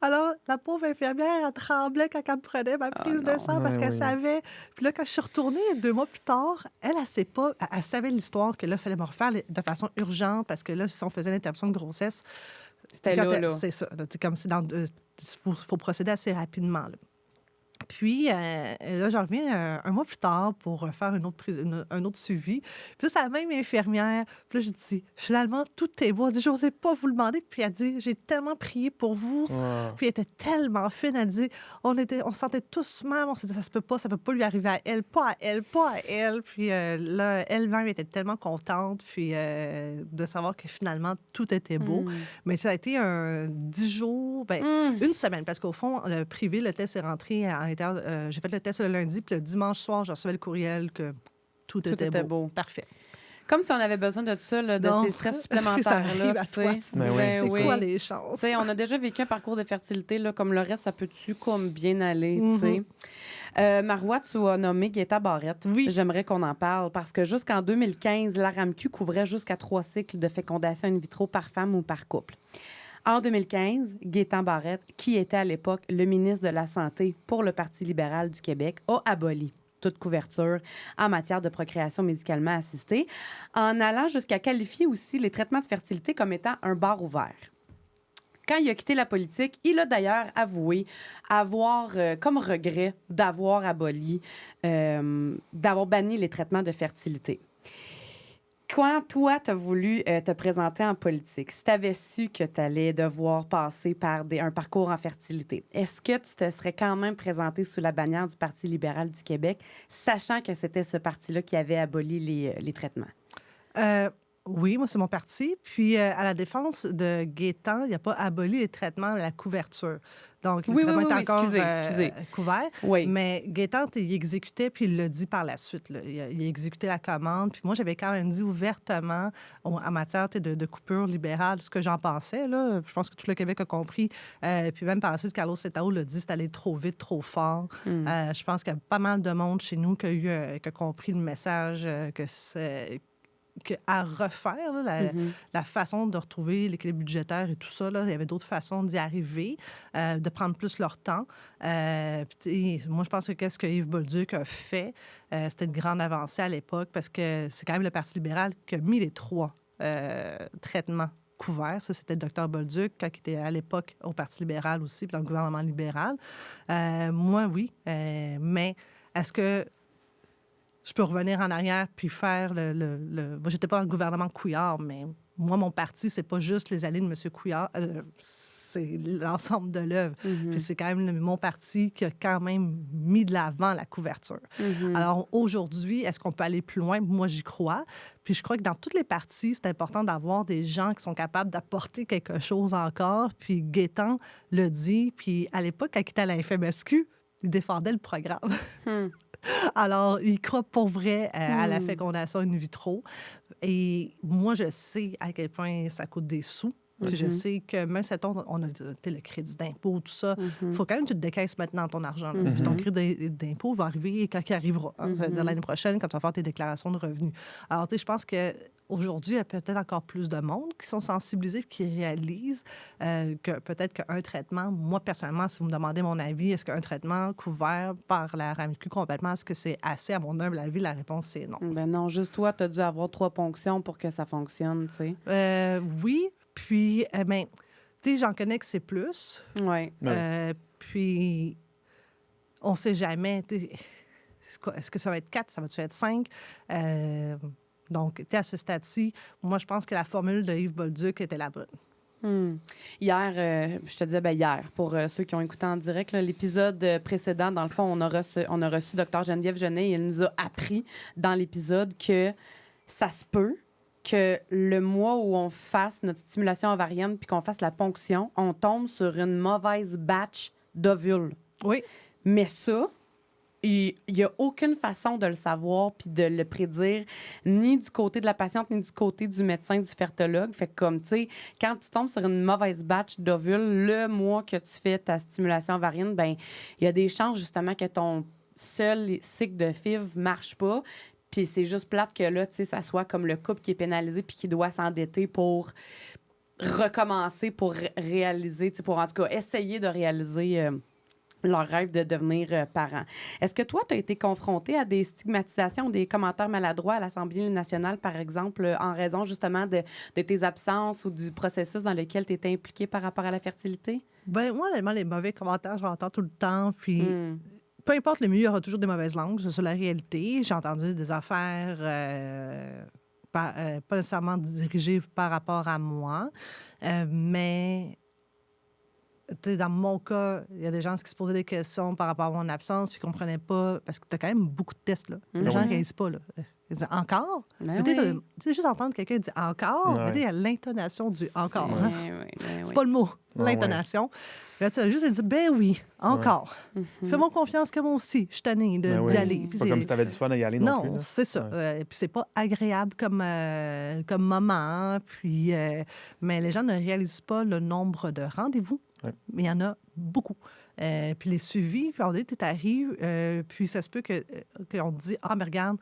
Alors, la pauvre infirmière, elle tremblait quand elle me prenait ma prise de sang parce Ouais, qu'elle oui. savait. Puis là, quand je suis retournée 2 mois plus tard, elle sait pas. Elle savait l'histoire que là, il fallait me refaire de façon urgente parce que là, si on faisait l'interruption de grossesse, C'était là. c'est ça. Là, comme c'est dans. Faut procéder assez rapidement. Là. Puis là, j'en reviens un mois plus tard pour faire une autre un autre suivi. Puis là, c'est la même infirmière. Puis là, je dis, finalement, tout est beau. Elle dit, je n'osais pas vous le demander. Puis elle dit, j'ai tellement prié pour vous. Ah. Puis elle était tellement fine. Elle dit, on se sentait tous mal. On s'est dit, ça peut pas lui arriver à elle, pas à elle, pas à elle. Puis là, elle-même était tellement contente. Puis de savoir que finalement, tout était beau. Mais ça a été 10 jours, une semaine. Parce qu'au fond, le privé, le test est rentré à l'intérieur. J'ai fait le test le lundi, puis le dimanche soir, je recevais le courriel que tout était beau. Parfait. Comme si on avait besoin de ça, là, de Donc, ces stress ça supplémentaires-là. arrive à toi, tu te dis, Ben oui. c'est quoi les chances? T'sais, on a déjà vécu un parcours de fertilité, là, comme le reste, ça peut-tu comme bien aller, tu sais. Marois, tu as nommé Gaétan Barrette. Oui. J'aimerais qu'on en parle parce que jusqu'en 2015, l'ARAMQ couvrait jusqu'à 3 cycles de fécondation in vitro par femme ou par couple. En 2015, Gaétan Barrette, qui était à l'époque le ministre de la Santé pour le Parti libéral du Québec, a aboli toute couverture en matière de procréation médicalement assistée, en allant jusqu'à qualifier aussi les traitements de fertilité comme étant un bar ouvert. Quand il a quitté la politique, il a d'ailleurs avoué avoir comme regret d'avoir aboli, d'avoir banni les traitements de fertilité. Quand toi, tu as voulu te présenter en politique, si tu avais su que tu allais devoir passer par un parcours en fertilité, est-ce que tu te serais quand même présenté sous la bannière du Parti libéral du Québec, sachant que c'était ce parti-là qui avait aboli les traitements? Oui, moi, c'est mon parti. Puis, à la défense de Gaétan, il n'a pas aboli les traitements, la couverture. Donc, le traitement est encore couvert. Oui. Mais Gaétan, il exécutait, puis il l'a dit par la suite. Là. Il a exécuté la commande. Puis moi, j'avais quand même dit ouvertement, en matière de coupure libérale, ce que j'en pensais. Là. Je pense que tout le Québec a compris. Puis même par la suite, Carlos Setao l'a dit, c'est allé trop vite, trop fort. Je pense qu'il y a pas mal de monde chez nous qui a compris le message que c'est... à refaire là, la façon de retrouver l'équilibre budgétaire et tout ça. Là, il y avait d'autres façons d'y arriver, de prendre plus leur temps. Puis, moi, je pense que qu'est-ce que Yves Bolduc a fait, c'était une grande avancée à l'époque parce que c'est quand même le Parti libéral qui a mis les 3 traitements couverts. Ça, c'était le Dr Bolduc, quand il était à l'époque au Parti libéral aussi, puis dans le gouvernement libéral. Moi, oui. Mais est-ce que je peux revenir en arrière puis faire Moi, j'étais pas dans le gouvernement Couillard, mais moi, mon parti, c'est pas juste les allées de M. Couillard, c'est l'ensemble de l'œuvre. Puis c'est quand même mon parti qui a quand même mis de l'avant la couverture. Alors, aujourd'hui, est-ce qu'on peut aller plus loin? Moi, j'y crois. Puis je crois que dans tous les partis, c'est important d'avoir des gens qui sont capables d'apporter quelque chose encore. Puis Gaétan le dit. Puis à l'époque, quand il était à la FMSQ, il défendait le programme. Alors, il croit pour vrai à la fécondation in vitro. Et moi, je sais à quel point ça coûte des sous. Puis je sais que même si on a le crédit d'impôt, tout ça, il faut quand même que tu te décaisses maintenant ton argent. Là. Puis ton crédit d'impôt va arriver quand il arrivera. Hein. C'est-à-dire l'année prochaine, quand tu vas faire tes déclarations de revenus. Alors, tu sais, je pense que aujourd'hui, il y a peut-être encore plus de monde qui sont sensibilisés, qui réalisent que peut-être qu'un traitement, moi, personnellement, si vous me demandez mon avis, est-ce qu'un traitement couvert par la RAMQ complètement, est-ce que c'est assez, à mon humble avis? La réponse, c'est non. Ben non, juste toi, tu as dû avoir 3 ponctions pour que ça fonctionne, tu sais. Oui, puis, ben, tu sais, j'en connais que c'est plus. Oui. Puis, on ne sait jamais. Est-ce que ça va être 4, ça va-tu être 5? Donc, tu sais, à ce stade-ci, moi, je pense que la formule de Yves Bolduc était la bonne. Hier, je te disais, hier, pour ceux qui ont écouté en direct, là, l'épisode précédent, dans le fond, on a reçu Dr. Geneviève Genet et elle nous a appris dans l'épisode que ça se peut que le mois où on fasse notre stimulation ovarienne puis qu'on fasse la ponction, on tombe sur une mauvaise batch d'ovules. Oui. Mais ça, il n'y a aucune façon de le savoir puis de le prédire, ni du côté de la patiente, ni du côté du médecin, du fertologue. Fait que comme, tu sais, quand tu tombes sur une mauvaise batch d'ovules, le mois que tu fais ta stimulation ovarienne, ben il y a des chances, justement, que ton seul cycle de FIV ne marche pas. Puis c'est juste plate que là, tu sais, ça soit comme le couple qui est pénalisé puis qui doit s'endetter pour recommencer, pour réaliser, tu sais, pour en tout cas essayer de réaliser leur rêve de devenir parent. Est-ce que toi, tu as été confronté à des stigmatisations, des commentaires maladroits à l'Assemblée nationale, par exemple, en raison justement de tes absences ou du processus dans lequel tu étais impliqué par rapport à la fertilité? Bien, moi, honnêtement, les mauvais commentaires, je l'entends tout le temps. Puis, peu importe le milieu, il y aura toujours des mauvaises langues. C'est la réalité. J'ai entendu des affaires pas nécessairement dirigées par rapport à moi, mais... Dans mon cas, il y a des gens qui se posaient des questions par rapport à mon absence puis qui ne comprenaient pas, parce que tu as quand même beaucoup de tests. Là. Les gens ne réalisent pas. Là. Ils disent encore? Ben Peut-être juste entendre quelqu'un dire encore, il y a l'intonation du encore. Hein? C'est pas le mot, l'intonation. Là, tu as juste dit, ben oui, encore. Fais-moi confiance que moi aussi, je suis tannée d'y aller. C'est pas comme si tu avais du fun à y aller non plus. Non, c'est ça. Puis c'est pas agréable comme moment. Puis, mais les gens ne réalisent pas le nombre de rendez-vous. Mais il y en a beaucoup. Puis les suivis, puis on dit, tu arrives, puis ça se peut qu'on te dit, ah, mais regarde,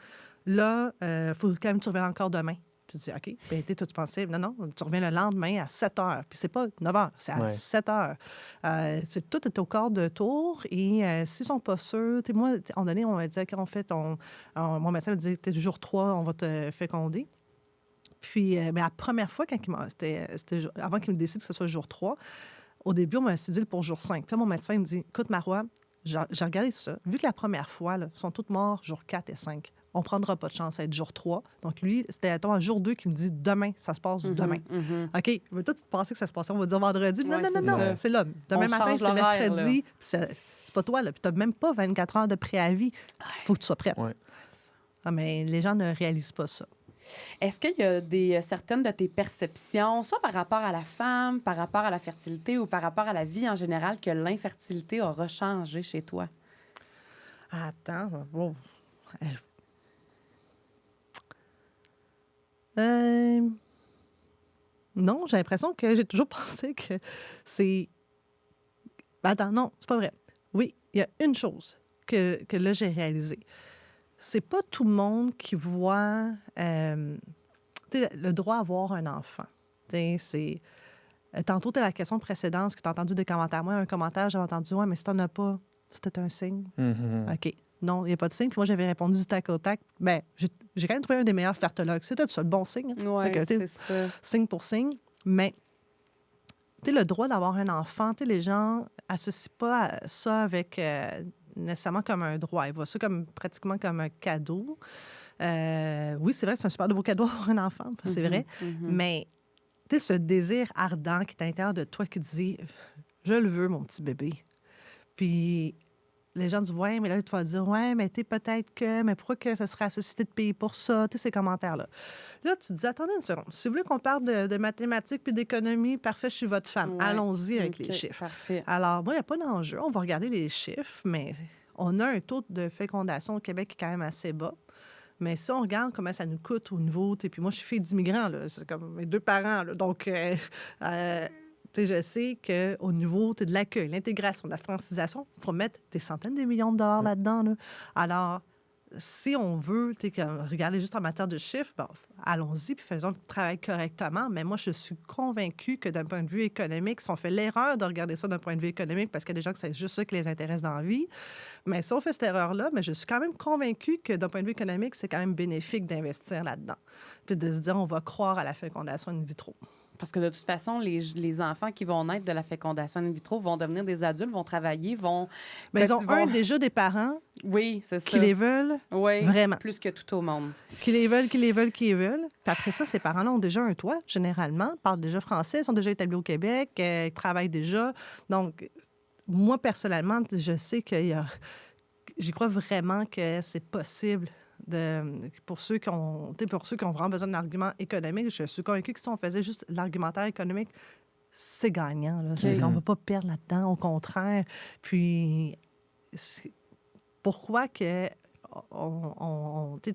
là, il faut quand même que tu reviennes encore demain. Tu te dis, OK, bien, tu pensais, non, tu reviens le lendemain à 7 heures. Puis c'est pas 9 heures, c'est à 7 heures. Tout est au quart de tour. Et s'ils sont pas sûrs, moi, à un moment donné, on m'a dit, OK, on fait mon médecin me dit, t'es du jour 3, on va te féconder. Puis, mais la première fois, c'était avant qu'il me décide que ce soit le jour 3, au début, on m'a cédule pour jour 5. Puis là, mon médecin me dit, écoute, Marois, j'ai regardé tout ça. Vu que la première fois, là, ils sont tous morts jour 4 et 5. On ne prendra pas de chance à être jour 3. Donc, lui, c'était à jour 2 qui me dit demain, ça se passe demain. OK, mais toi, tu pensais que ça se passait, on va dire vendredi. Non, c'est là. Demain matin, c'est mercredi. C'est pas toi, là. Puis tu n'as même pas 24 heures de préavis. Il faut que tu sois prête. Ah, mais les gens ne réalisent pas ça. Est-ce qu'il y a certaines de tes perceptions, soit par rapport à la femme, par rapport à la fertilité ou par rapport à la vie en général, que l'infertilité aura changé chez toi? Attends, non, j'ai l'impression que j'ai toujours pensé que c'est... Attends, non, c'est pas vrai. Oui, il y a une chose que là, j'ai réalisée. C'est pas tout le monde qui voit le droit à avoir un enfant. C'est... Tantôt, tu as la question précédente, ce que tu as entendu des commentaires. Moi, un commentaire, j'avais entendu, ouais, mais si tu n'en as pas, c'était un signe. OK. Non, il n'y a pas de signe. Puis moi, j'avais répondu du tac au tac. Bien, j'ai quand même trouvé un des meilleurs fertologues. C'était ça, le bon signe. Oui, c'est ça. Signe pour signe. Mais, tu sais, le droit d'avoir un enfant, tu sais, les gens associent pas ça avec nécessairement comme un droit. Ils voient ça pratiquement comme un cadeau. Oui, c'est vrai, c'est un super beau cadeau d'avoir un enfant, c'est vrai. Mais, tu sais, ce désir ardent qui est à l'intérieur de toi qui dit « Je le veux, mon petit bébé. » Puis... Les gens disent, ouais, mais là, tu vas dire, ouais, mais tu peut-être que, mais pourquoi que ça serait la société de payer pour ça? Tu sais, ces commentaires-là. Là, tu te dis, attendez une seconde. Si vous voulez qu'on parle de mathématiques puis d'économie, parfait, je suis votre femme. Ouais. Allons-y avec les chiffres. Parfait. Alors, moi, il n'y a pas d'enjeu. On va regarder les chiffres, mais on a un taux de fécondation au Québec qui est quand même assez bas. Mais si on regarde comment ça nous coûte au niveau... Puis moi, je suis fille d'immigrants, là. C'est comme mes 2 parents, là. Donc, je sais qu'au niveau de l'accueil, l'intégration, la francisation, il faut mettre des centaines de millions de dollars là-dedans. Là. Alors, si on veut regarder juste en matière de chiffres, bon, allons-y puis faisons le travail correctement. Mais moi, je suis convaincue que d'un point de vue économique, si on fait l'erreur de regarder ça d'un point de vue économique, parce qu'il y a des gens que c'est juste ça qui les intéresse dans la vie, mais si on fait cette erreur-là, mais je suis quand même convaincue que d'un point de vue économique, c'est quand même bénéfique d'investir là-dedans. Puis de se dire, on va croire à la fécondation in vitro. Parce que de toute façon, les enfants qui vont naître de la fécondation in vitro vont devenir des adultes, vont travailler, vont... Mais ils ont déjà des parents oui, c'est ça. qui les veulent vraiment. Plus que tout au monde. Qui les veulent. Puis après ça, ces parents-là ont déjà un toit, généralement, parlent déjà français, sont déjà établis au Québec, ils travaillent déjà. Donc, moi, personnellement, je sais j'y crois vraiment que c'est possible. Pour ceux qui ont vraiment besoin d'un argument économique, je suis convaincue que si on faisait juste l'argumentaire économique, c'est gagnant. Là. C'est qu'on ne va pas perdre là-dedans, au contraire. Puis, pourquoi que...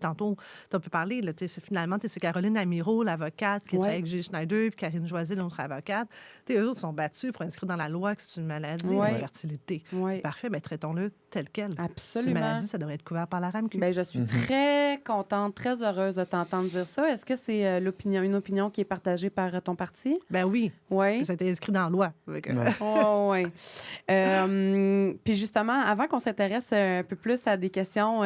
tantôt, tu as pu parler, là, finalement, c'est Caroline Amirault, l'avocate, qui travaille avec Gilles Schneider, puis Karine Joisy, l'autre avocate. Eux autres sont battus pour inscrire dans la loi que c'est une maladie, la fertilité. Parfait, mais traitons-le tel quel. Absolument. C'est une maladie, ça devrait être couvert par la RAMQ. Bien, je suis très contente, très heureuse de t'entendre dire ça. Est-ce que c'est une opinion qui est partagée par ton parti? Ben oui. Oui. Ça a été inscrit dans la loi. Oui. Puis justement, avant qu'on s'intéresse un peu plus à des questions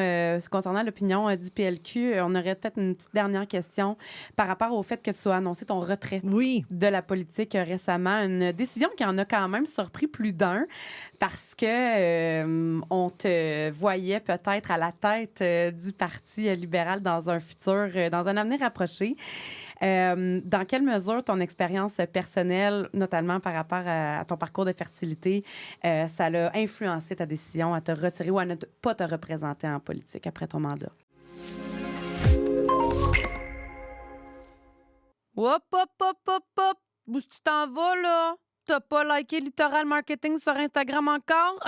concernant l'opinion du PLQ, on aurait peut-être une petite dernière question par rapport au fait que tu as annoncé ton retrait de la politique récemment. Une décision qui en a quand même surpris plus d'un parce que on te voyait peut-être à la tête du Parti libéral dans un futur, dans un avenir rapproché. Dans quelle mesure ton expérience personnelle, notamment par rapport à ton parcours de fertilité, ça l'a influencé ta décision à te retirer ou à ne pas te représenter en politique après ton mandat? Hop, hop, hop, hop, hop! Où tu t'en vas, là? T'as pas liké Littoral Marketing sur Instagram encore?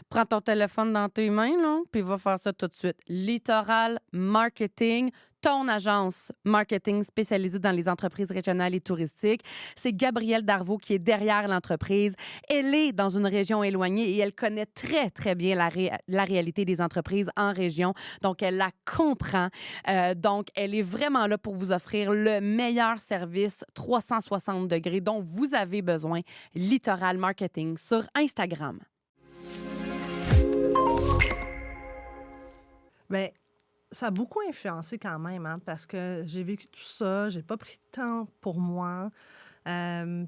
Prends ton téléphone dans tes mains, là, puis va faire ça tout de suite. Littoral Marketing, ton agence marketing spécialisée dans les entreprises régionales et touristiques. C'est Gabrielle Darvaux qui est derrière l'entreprise. Elle est dans une région éloignée et elle connaît très, très bien la réalité des entreprises en région. Donc, elle la comprend. Donc, elle est vraiment là pour vous offrir le meilleur service 360 degrés dont vous avez besoin. Littoral Marketing sur Instagram. Bien, ça a beaucoup influencé quand même, hein, parce que j'ai vécu tout ça, j'ai pas pris de temps pour moi.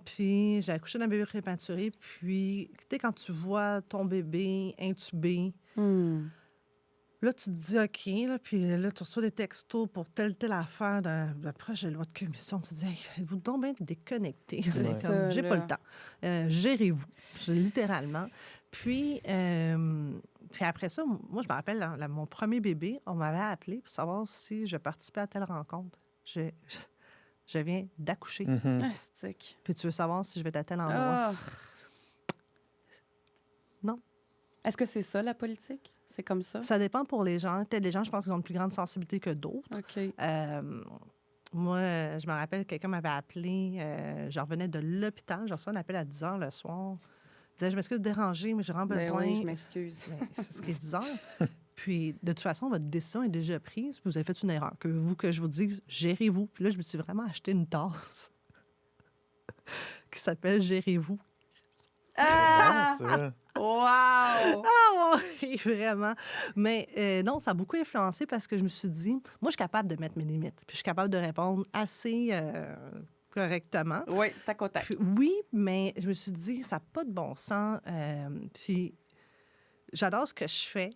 Puis j'ai accouché d'un bébé prématuré. Puis, tu sais, quand tu vois ton bébé intubé, là, tu te dis OK, là, puis là, tu reçois des textos pour telle affaire d'un projet de loi de commission. Tu te dis, hey, êtes-vous donc bien déconnecté? C'est comme, j'ai pas le temps. Gérez-vous, littéralement. Puis après ça, moi, je me rappelle, mon premier bébé, on m'avait appelé pour savoir si je participais à telle rencontre. Je viens d'accoucher. Puis tu veux savoir si je vais être à tel endroit. Non. Est-ce que c'est ça, la politique? C'est comme ça? Ça dépend pour les gens. Peut-être les gens, je pense qu'ils ont une plus grande sensibilité que d'autres. OK. Moi, je me rappelle, quelqu'un m'avait appelé. Je revenais de l'hôpital. J'ai reçu un appel à 10 h le soir. Je disais, je m'excuse de déranger, mais j'ai vraiment besoin. Oui, je m'excuse. C'est ce qui est 10 h. Puis, de toute façon, votre décision est déjà prise. Puis vous avez fait une erreur. Que je vous dise, gérez-vous. Puis là, je me suis vraiment acheté une tasse qui s'appelle Gérez-vous. Ah! Wow! Ah oui, vraiment. Mais non, ça a beaucoup influencé parce que je me suis dit, moi, je suis capable de mettre mes limites. Puis je suis capable de répondre assez correctement. Oui, tac au tac. Puis, oui, mais je me suis dit, ça n'a pas de bon sens. Puis j'adore ce que je fais.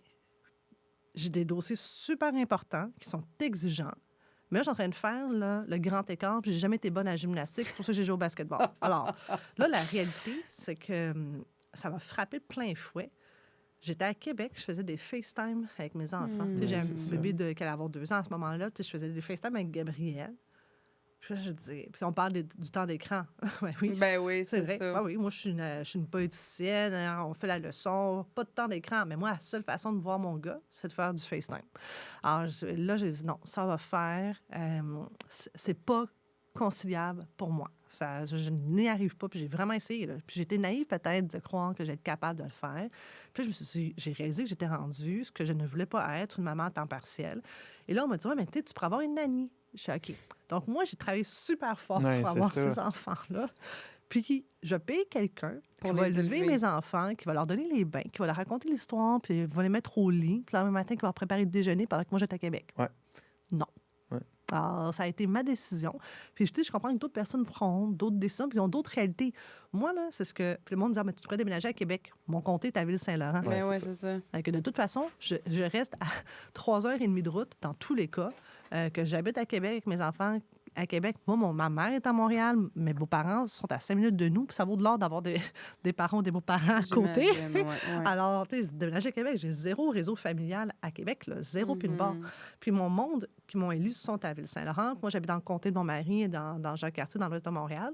J'ai des dossiers super importants qui sont exigeants. Mais là, je suis en train de faire là, le grand écart, puis j'ai jamais été bonne à la gymnastique. C'est pour ça que j'ai joué au basketball. Alors, là, la réalité, c'est que ça m'a frappé de plein fouet. J'étais à Québec, je faisais des FaceTime avec mes enfants. J'ai un petit bébé qui allait avoir 2 ans à ce moment-là. Je faisais des FaceTime avec Gabrielle. Puis là, je dis, puis on parle du temps d'écran. Ben oui. Ben oui, c'est vrai. ça. Ah oui, moi, je suis une politicienne, hein, on fait la leçon, pas de temps d'écran. Mais moi, la seule façon de voir mon gars, c'est de faire du FaceTime. Alors là, j'ai dit non, ça va faire. C'est pas conciliable pour moi. Je n'y arrive pas, puis j'ai vraiment essayé. Là. Puis j'étais naïve peut-être de croire que j'étais capable de le faire. Puis j'ai réalisé que j'étais rendue ce que je ne voulais pas être, une maman à temps partiel. Et là, on m'a dit, ouais, mais tu pourrais avoir une nanny. Je suis OK. Donc, moi, j'ai travaillé super fort Ouais, pour c'est avoir ça. ces enfants-là. Puis, je paye quelqu'un qui Pour va les élever élever. mes enfants, qui va leur donner les bains, qui va leur raconter l'histoire, puis va les mettre au lit. Puis, le lendemain matin, qui va leur préparer le déjeuner pendant que moi, j'étais à Québec. Ouais. Non. Ouais. Alors, ça a été ma décision. Puis, je comprends que d'autres personnes feront d'autres décisions, puis ils ont d'autres réalités. Moi, là, c'est ce que... Puis le monde me dit, ah, mais tu pourrais déménager à Québec. Mon comté est à Ville-Saint-Laurent. Ben Ouais, oui, c'est c'est ça. Donc, de toute façon, je reste à 3h30 de route dans tous les cas, que j'habite à Québec avec mes enfants à Québec. Moi, ma mère est à Montréal, mes beaux-parents sont à 5 minutes de nous, puis ça vaut de l'or d'avoir des parents ou des beaux-parents à côté. J'imagine, ouais, ouais. Alors, tu sais, déménager à Québec, j'ai zéro réseau familial à Québec, là, zéro puis une barre. Puis mon monde qui m'ont élu sont à Ville-Saint-Laurent. Moi, j'habite dans le comté de mon mari et dans Jacques-Cartier, dans l'ouest de Montréal.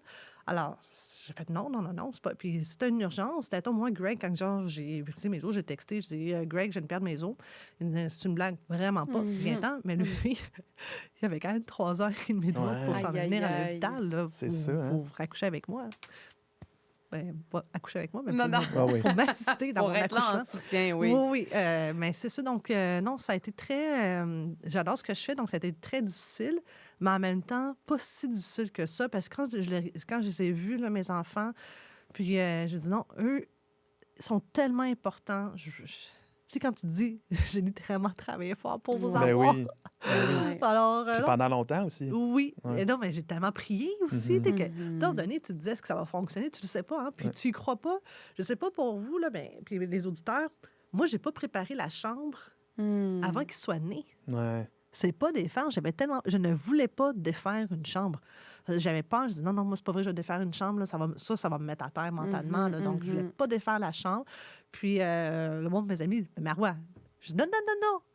Alors, j'ai fait non, c'est pas. Puis c'était une urgence. C'était moi, Greg, quand genre, j'ai brisé mes os, j'ai texté, j'ai dit, Greg, je viens de perdre mes os. Il dit, c'est une blague, vraiment pas. Viens-t'en. Mais lui, il avait quand même 3h30 de route Ouais. pour s'en Aïe, aïe, venir à aïe. l'hôpital, là, C'est pour, ça, hein? pour accoucher avec moi. Ben, pas accoucher avec moi, mais Non, pour, non. Ah oui. pour m'assister dans Pour mon être là accouchement. en soutien, oui. Oui, oui. Mais c'est ça. Donc, non, ça a été très... j'adore ce que je fais, donc ça a été très difficile, mais en même temps, pas si difficile que ça, parce que quand je les ai vus, là, mes enfants, puis je dis non, eux sont tellement importants. Tu sais, quand tu dis, j'ai littéralement travaillé fort pour vous Ben avoir. oui. Ouais. Alors, Puis non, pendant longtemps aussi. oui. Ouais. Et non, mais j'ai tellement prié aussi. Mhm. T'es que, à un moment donné, tu te disais, est-ce que ça va fonctionner? Tu le sais pas, hein? Puis Ouais. tu y crois pas. Je sais pas pour vous, là, mais, puis les auditeurs, moi, j'ai pas préparé la chambre avant qu'ils soient nés. Ouais. C'est pas défaire. Je ne voulais pas défaire une chambre. J'avais peur. Je dis non, moi, c'est pas vrai, je vais défaire une chambre. Là, ça va me mettre à terre mentalement. Là, donc, je voulais pas défaire la chambre. Puis, le monde de mes amis, Marois, je dis non.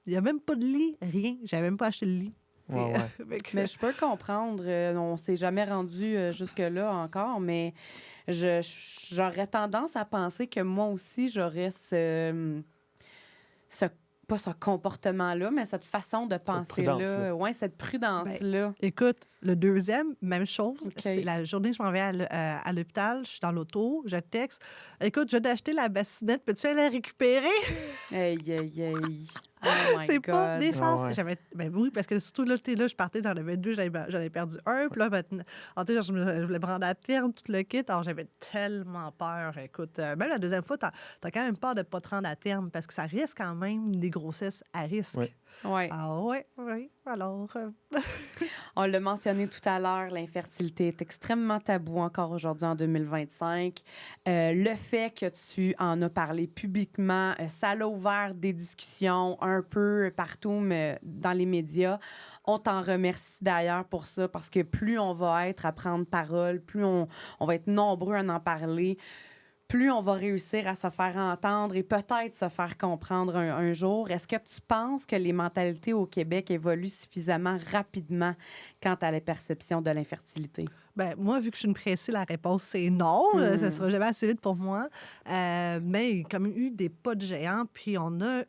Il n'y a même pas de lit, rien. J'avais même pas acheté le lit. Ouais, ouais. Mais je peux comprendre. On s'est jamais rendu jusque-là encore, mais j'aurais tendance à penser que moi aussi, j'aurais pas ce comportement-là, mais cette façon de penser-là. prudence-là. Oui, cette prudence-là. Écoute, le deuxième, même chose. OK. C'est la journée que je m'en vais à l'hôpital, je suis dans l'auto, je texte. Écoute, je viens d'acheter la bassinette, peux-tu aller la récupérer? Aïe, aïe, aïe. Oh my C'est pas God. des phases. Ah ouais. Ben oui, parce que surtout là, je partais, j'en avais deux, j'en avais perdu un. Puis là, maintenant, je voulais me rendre à terme, tout le kit. Alors, j'avais tellement peur. Écoute, même la deuxième fois, t'as quand même peur de ne pas te rendre à terme parce que ça risque quand même des grossesses à risque. Oui. Ouais. Ah oui. Alors, On l'a mentionné tout à l'heure, l'infertilité est extrêmement tabou encore aujourd'hui en 2025. Le fait que tu en as parlé publiquement, ça l'a ouvert des discussions un peu partout mais dans les médias. On t'en remercie d'ailleurs pour ça parce que plus on va être à prendre parole, plus on va être nombreux à en parler, plus on va réussir à se faire entendre et peut-être se faire comprendre un jour. Est-ce que tu penses que les mentalités au Québec évoluent suffisamment rapidement quant à la perception de l'infertilité? ben, moi, vu que je suis une pressée, la réponse, c'est non. Ça ne sera jamais assez vite pour moi. Mais il y a quand même eu des pas de géants. Puis on a...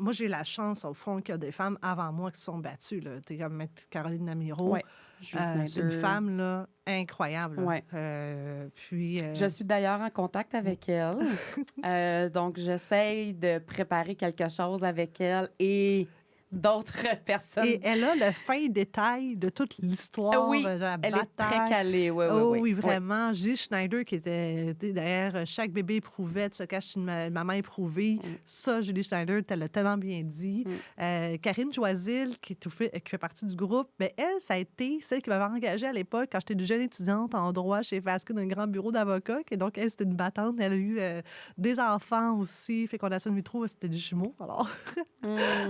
moi, j'ai la chance, au fond, qu'il y a des femmes avant moi qui se sont battues. Tu es comme Caroline Namiro. Oui. C'est une femme là, incroyable. Là. Ouais. Puis... Je suis d'ailleurs en contact avec elle. Donc, j'essaye de préparer quelque chose avec elle et d'autres personnes. Et elle a le fin détail de toute l'histoire Oui, de la elle bataille. est très calée. Oui, Oui, vraiment. Julie Schneider, qui était derrière chaque bébé éprouvé, tu se caches une maman éprouvée. Ça, Julie Schneider, elle l'a tellement bien dit. Karine Joisil, qui fait partie du groupe, ben, elle, ça a été celle qui m'avait engagée à l'époque quand j'étais une jeune étudiante en droit chez Fasco dans un grand bureau d'avocat. Et donc, elle, c'était une battante. Elle a eu des enfants aussi, fécondation in vitro, c'était des jumeaux. Alors,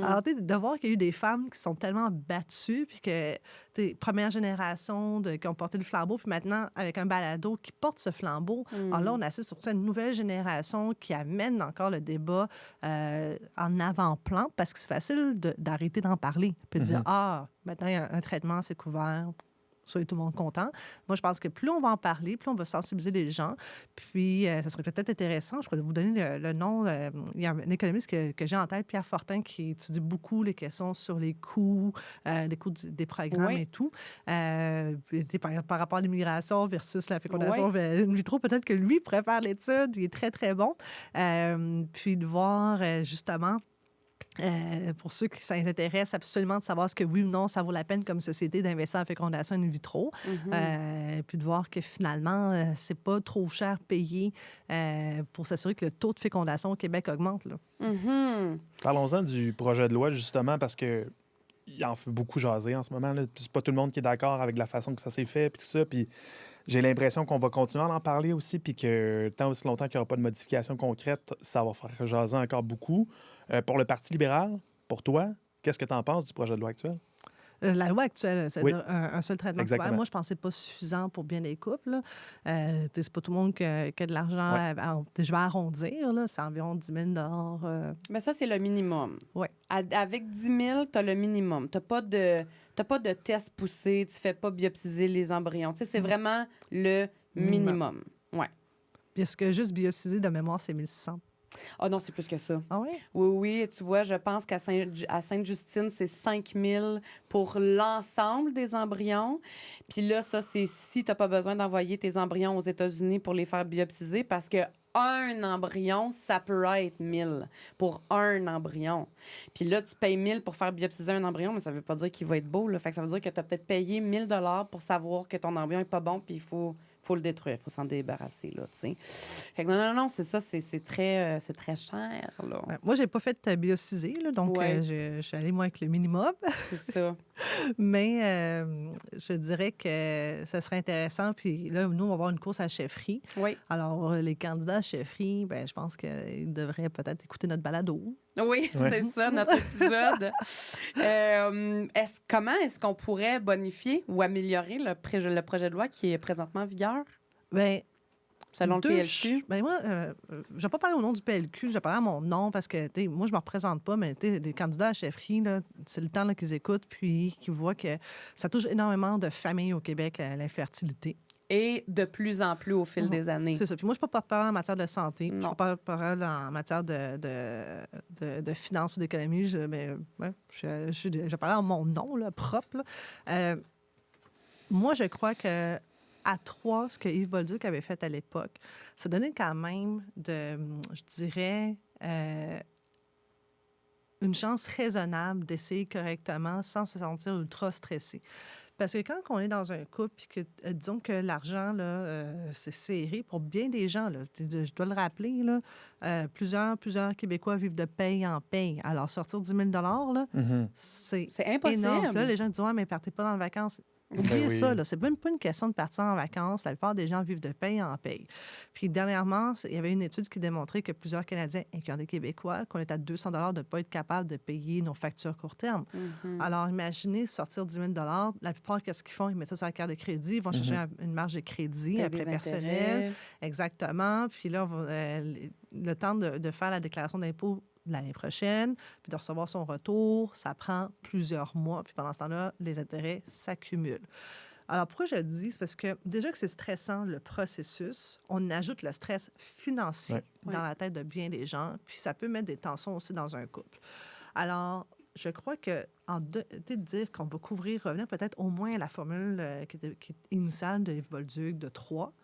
alors de voir qu'il y a eu des femmes qui sont tellement battues, puis que, première génération qui ont porté le flambeau, puis maintenant, avec un balado qui porte ce flambeau. Alors là, on assiste sur une nouvelle génération qui amène encore le débat en avant-plan, parce que c'est facile d'arrêter d'en parler, puis de dire, ah, maintenant, il y a un traitement, c'est couvert. soyez tout le monde content. Moi, je pense que plus on va en parler, plus on va sensibiliser les gens. Puis, ça serait peut-être intéressant, je pourrais vous donner le nom. Il y a un économiste que j'ai en tête, Pierre Fortin, qui étudie beaucoup les questions sur les coûts des programmes Oui. et tout. Par rapport à l'immigration versus la fécondation Oui. in vitro, peut-être que lui préfère l'étude. Il est très, très bon. Puis de voir, justement, pour ceux qui s'intéressent absolument de savoir ce que oui ou non, ça vaut la peine comme société d'investir en fécondation in vitro. Puis de voir que finalement, c'est pas trop cher payé pour s'assurer que le taux de fécondation au Québec augmente. Là. Parlons-en du projet de loi, justement, parce que il en fait beaucoup jaser en ce moment. Là. C'est pas tout le monde qui est d'accord avec la façon que ça s'est fait, puis tout ça. Puis j'ai l'impression qu'on va continuer à en parler aussi, puis que tant aussi longtemps qu'il n'y aura pas de modification concrète, ça va faire jaser encore beaucoup. Pour le Parti libéral, pour toi, qu'est-ce que tu en penses du projet de loi actuel? La loi actuelle, c'est-à-dire Oui. un seul traitement couvert, Exactement. moi, je pense que c'est pas suffisant pour bien des couples. Là. C'est pas tout le monde qui a de l'argent. Ouais. Je vais arrondir, là, c'est environ 10 000 Mais ça, c'est le minimum. Ouais. Avec 10 000, tu as le minimum. Tu n'as pas de test poussé, tu fais pas biopsiser les embryons. Tu sais, c'est vraiment le minimum. Ouais. Puis est-ce que juste biociser de mémoire, c'est 1 600? Ah non, c'est plus que ça. Ah oui? Oui, tu vois, je pense qu'à Sainte-Justine, c'est 5 000 pour l'ensemble des embryons. Puis là, ça, c'est si tu n'as pas besoin d'envoyer tes embryons aux États-Unis pour les faire biopsiser parce que un embryon, ça peut être 1 000 pour un embryon. Puis là, tu payes 1 000 pour faire biopsiser un embryon, mais ça veut pas dire qu'il va être beau. Là. Fait que ça veut dire que tu as peut-être payé 1 000 pour savoir que ton embryon est pas bon, puis il faut le détruire, il faut s'en débarrasser, là, tu sais. Fait que non, c'est ça, c'est très cher, là. Ouais. Moi, j'ai pas fait biociser, là, donc Ouais. je suis allée, moi, avec le minimum. C'est ça. Mais je dirais que ça serait intéressant. Puis là, nous, on va avoir une course à la chefferie. Oui. Alors, les candidats à chefferie, ben, je pense qu'ils devraient peut-être écouter notre balado. Oui, Ouais. c'est ça, notre épisode. Comment est-ce qu'on pourrait bonifier ou améliorer le projet de loi qui est présentement en vigueur, Bien, selon le PLQ? Ben moi, je vais pas parler au nom du PLQ, je vais parler à mon nom parce que, tu sais, moi, je me représente pas, mais tu sais, les candidats à la chefferie, là, c'est le temps là, qu'ils écoutent puis qu'ils voient que ça touche énormément de familles au Québec, l'infertilité. Et de plus en plus au fil des années. C'est ça. Puis moi, je ne suis pas porte-parole en matière de santé. Je ne Non. suis pas porte-parole en matière de finances ou d'économie. Je parlais en mon nom là, propre. Là. Moi, je crois que à 3, ce que Yves Bolduc avait fait à l'époque, ça donnait quand même je dirais, une chance raisonnable d'essayer correctement sans se sentir ultra stressé. Parce que quand on est dans un couple, puis que, disons que l'argent, là, c'est serré pour bien des gens, là, je dois le rappeler, là, plusieurs Québécois vivent de paye en paye. Alors, sortir 10 000 là, c'est impossible. énorme. Puis là, les gens disent « Ouais, mais partez pas dans les vacances. » Oubliez oui. ça, là. C'est même pas une question de partir en vacances. La plupart des gens vivent de paye en paye. Puis dernièrement, il y avait une étude qui démontrait que plusieurs Canadiens, incluant des Québécois, qu'on est à 200 de ne pas être capable de payer nos factures court terme. Alors, imaginez sortir 10 000 la plupart, qu'est-ce qu'ils font? Ils mettent ça sur la carte de crédit, ils vont chercher une marge de crédit, un prêt personnel. Exactement. Puis là, le temps de faire la déclaration d'impôt l'année prochaine, puis de recevoir son retour, ça prend plusieurs mois. Puis pendant ce temps-là, les intérêts s'accumulent. Alors, pourquoi je le dis? C'est parce que déjà que c'est stressant, le processus, on ajoute le stress financier dans la tête de bien des gens, puis ça peut mettre des tensions aussi dans un couple. Alors, je crois que de dire qu'on va couvrir, revenir peut-être au moins à la formule qui est initiale de Yves Bolduc de 3,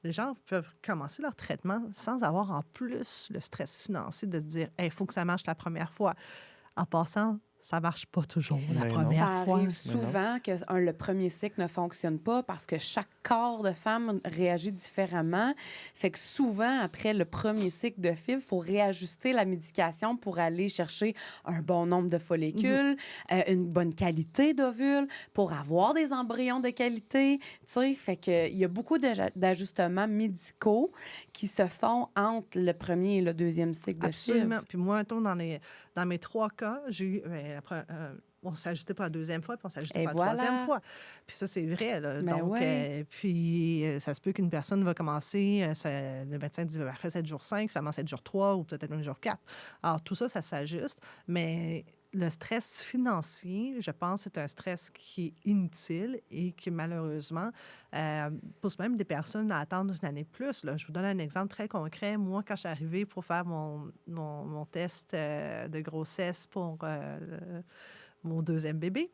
les gens peuvent commencer leur traitement sans avoir en plus le stress financier de se dire « il faut que ça marche la première fois ». En passant, ça ne marche pas toujours la première Ça fois. arrive souvent que le premier cycle ne fonctionne pas parce que chaque corps de femme réagit différemment. Fait que souvent, après le premier cycle de FIV, il faut réajuster la médication pour aller chercher un bon nombre de follicules, une bonne qualité d'ovules, pour avoir des embryons de qualité. Tu sais, fait que il y a beaucoup d'ajustements médicaux qui se font entre le premier et le deuxième cycle de FIV. Absolument. Puis moi, dans mes 3 cas, j'ai eu... on s'est ajusté pour la deuxième fois, puis on s'est ajusté pour la troisième fois. Puis ça, c'est vrai. Là. Ben donc, puis ça se peut qu'une personne va commencer, le médecin dit, va faire 7 jours 5, finalement 7 jours 3 ou peut-être même jour 4. Alors, tout ça, ça s'ajuste. Mais le stress financier, je pense, c'est un stress qui est inutile et qui, malheureusement, pousse même des personnes à attendre une année de plus. Là. Je vous donne un exemple très concret. Moi, quand je suis arrivée pour faire mon test de grossesse pour mon deuxième bébé,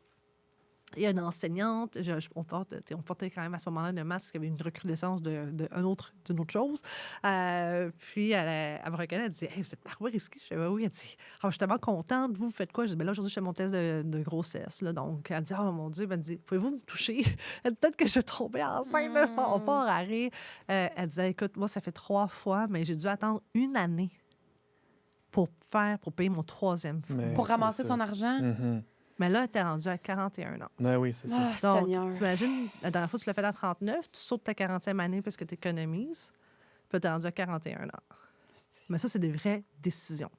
il y a une enseignante, on portait quand même à ce moment-là le masque, il y avait une recrudescence d'une autre chose. Puis elle me reconnaît, elle dit « Hey, vous êtes Marois Risky? » Je fais « Oui. » Elle dit « Je suis tellement contente, vous faites quoi? » Je dis « Ben là, aujourd'hui, je fais mon test de grossesse. » Là. Donc, elle dit « Oh mon Dieu! » Elle me dit « Pouvez-vous me toucher? » Elle dit « Peut-être que je vais tomber enceinte. » On part à rire. Elle disait « Écoute, moi, ça fait 3 fois, mais j'ai dû attendre une année pour payer mon 3e. Mais Pour c'est ramasser ça. son argent? Mais là, elle était rendue à 41 ans. Ben oui, c'est ça. Ah, Donc, Seigneur. t'imagines, la dernière fois, tu l'as fait à 39, tu sautes ta 40e année parce que tu économises, puis tu es rendu à 41 ans. Mais ça, c'est des vraies décisions.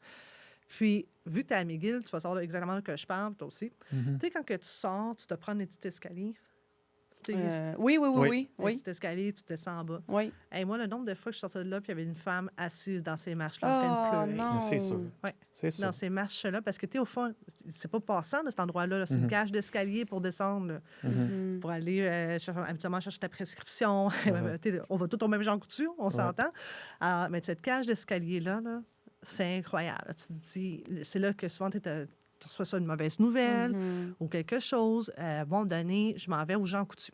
Puis, vu que tu es à McGill, tu vas savoir exactement de quoi je parle, toi aussi. Tu sais, quand que tu sors, tu te prends des petits escaliers. Tu sais, Oui. un petit escalier, tu descends en bas. Oui. Et moi, le nombre de fois que je sortais de là, puis il y avait une femme assise dans ces marches-là en train de pleurer. non. C'est sûr. Ouais. C'est sûr. Dans ces marches-là, parce que tu es au fond, c'est pas passant de cet endroit-là. Là. C'est une cage d'escalier pour descendre, là, pour aller habituellement chercher ta prescription. On va tout au même Jean Coutu, on s'entend. Alors, mais cette cage d'escalier-là, là, c'est incroyable. Tu te dis, c'est là que souvent tu reçois soit une mauvaise nouvelle ou quelque chose. À un moment donné, je m'en vais au Jean Coutu.